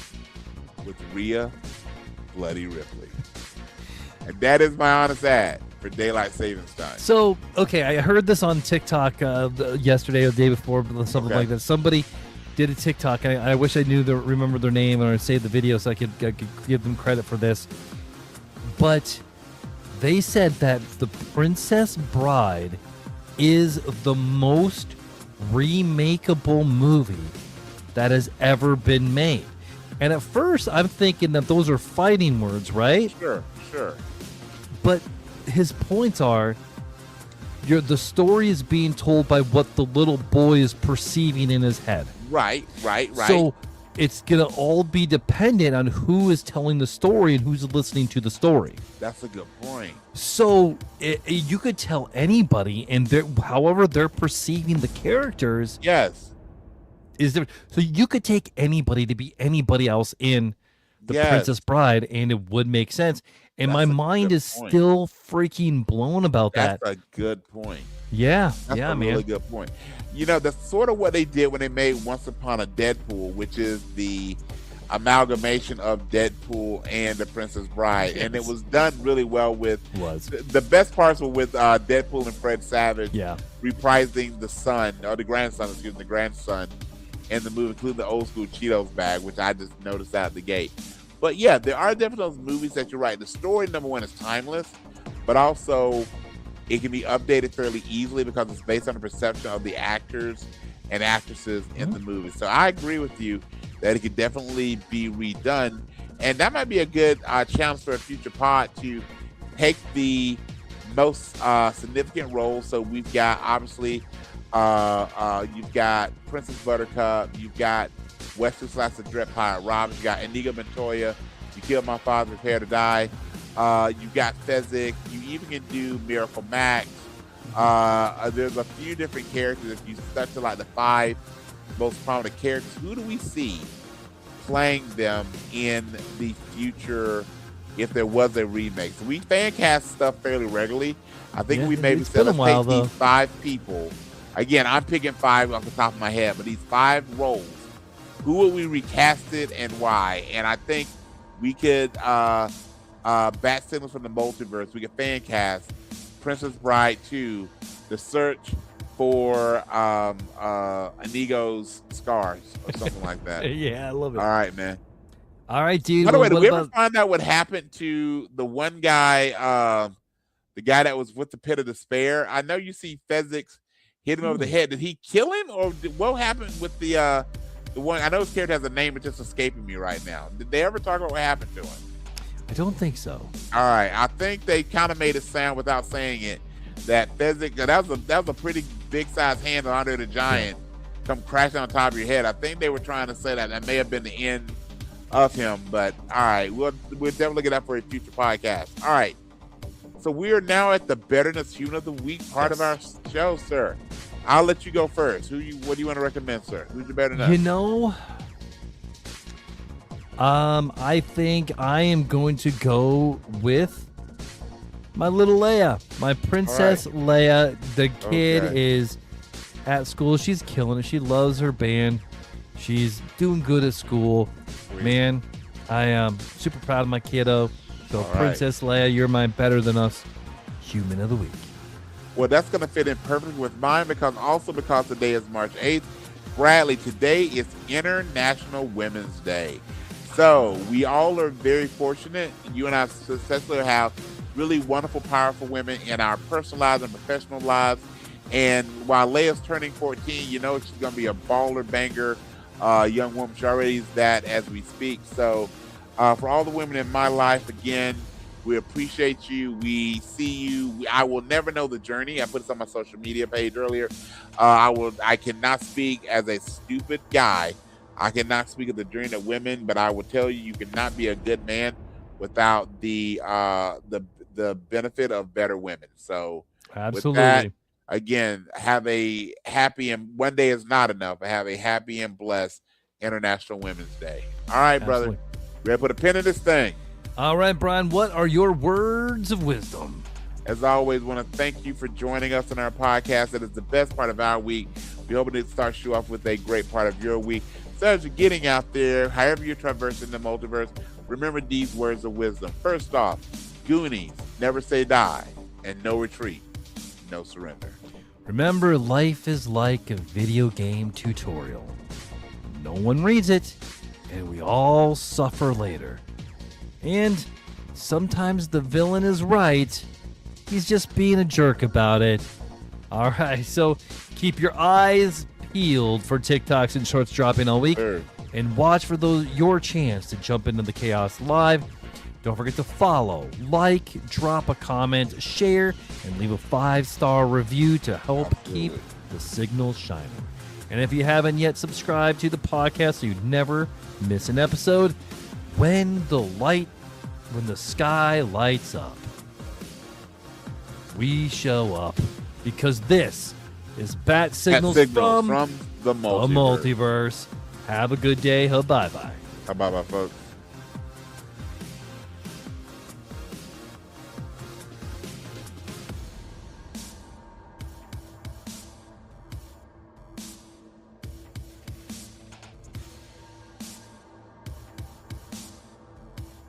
with Rhea Bloody Ripley. And that is my honest ad for Daylight Savings Time. So, okay, I heard this on TikTok yesterday or the day before, something like that. Somebody did a TikTok. I wish I remember their name or save the video so I could give them credit for this. But they said that The Princess Bride is the most remakeable movie that has ever been made. And at first, I'm thinking that those are fighting words, right? Sure. But his points are, the story is being told by what the little boy is perceiving in his head. Right. So it's going to all be dependent on who is telling the story and who's listening to the story. That's a good point. So you could tell anybody, and however they're perceiving the characters. Yes. Is there? So you could take anybody to be anybody else in The Princess Bride, and it would make sense. And my mind is still freaking blown about that. That's a good point. Yeah, That's a really good point. You know, that's sort of what they did when they made Once Upon a Deadpool, which is the amalgamation of Deadpool and The Princess Bride. Yes. And it was done really well with... The best parts were with Deadpool and Fred Savage reprising the grandson in the movie, including the old school Cheetos bag, which I just noticed out the gate. But yeah, there are definitely those movies that you're right. The story, number one, is timeless, but also it can be updated fairly easily because it's based on the perception of the actors and actresses in the movie. So I agree with you that it could definitely be redone. And that might be a good challenge for a future pod to take the most significant roles. So we've got, obviously, you've got Princess Buttercup, you've got Wesley Slash the Dread Pirate Rob, you got Inigo Montoya, You Killed My Father, Prepare to Die. You've got Fezzik. You even can do Miracle Max. There's a few different characters. If you stuck to like the 5 most prominent characters, who do we see playing them in the future if there was a remake? So we fan cast stuff fairly regularly. I think we maybe said let's take these 5 people. Again, I'm picking 5 off the top of my head, but these 5 roles, who would we recast it and why? And I think we could bat signals from the multiverse. We could fan cast Princess Bride 2, The Search for Inigo's Scars, or something like that. Yeah, I love it. All right, man. All right, dude. By the way, did we ever find out what happened to the one guy, the guy that was with the Pit of Despair? I know you see Fezzik's hit him over the head. Did he kill him, or what happened with the one? I know his character has a name, it's just escaping me right now. Did they ever talk about what happened to him? I don't think so. All right, I think they kind of made it sound without saying it that Fezzik, that was a pretty big size hand on Andre the Giant come crashing on top of your head. I think they were trying to say that may have been the end of him, but all right, we'll definitely look it up for a future podcast. All right, so we are now at the Betterness Human of the Week part of our show, sir. I'll let you go first. What do you want to recommend, sir? Who's your Betterness? You know, I think I am going to go with my little Leia, my Princess Leia. The kid is at school. She's killing it. She loves her band. She's doing good at school. Sweet. Man, I am super proud of my kiddo. So Princess Leia, you're my Better Than Us Human of the Week. Well, that's going to fit in perfectly with mine because today is March 8th. Bradley, today is International Women's Day. So we all are very fortunate. You and I successfully have really wonderful, powerful women in our personal lives and professional lives. And while Leia's turning 14, you know she's going to be a baller, banger young woman. She already is that as we speak. So for all the women in my life, again, we appreciate you. We see you. I will never know the journey. I put this on my social media page earlier. I cannot speak as a stupid guy. I cannot speak of the journey of women, but I will tell you, you cannot be a good man without the benefit of better women. So Absolutely. with that, again, have a happy, and one day is not enough. Have a happy and blessed International Women's Day. All right, brother. Absolutely. Ready to put a pin in this thing. All right, Brian, what are your words of wisdom? As always, want to thank you for joining us on our podcast. It is the best part of our week. We hope to start you off with a great part of your week. So as you're getting out there, however you're traversing the multiverse, remember these words of wisdom. First off, Goonies, never say die, and no retreat, no surrender. Remember, life is like a video game tutorial. No one reads it, and we all suffer later. And sometimes the villain is right. He's just being a jerk about it. All right, so keep your eyes peeled for TikToks and shorts dropping all week. Sure. And watch for your chance to jump into the chaos live. Don't forget to follow, like, drop a comment, share, and leave a 5-star review to help keep the signal shining. And if you haven't yet subscribed to the podcast so you'd never miss an episode, when the sky lights up, we show up, because this is Bat Signals from the multiverse. Have a good day. Bye-bye. Bye-bye, folks.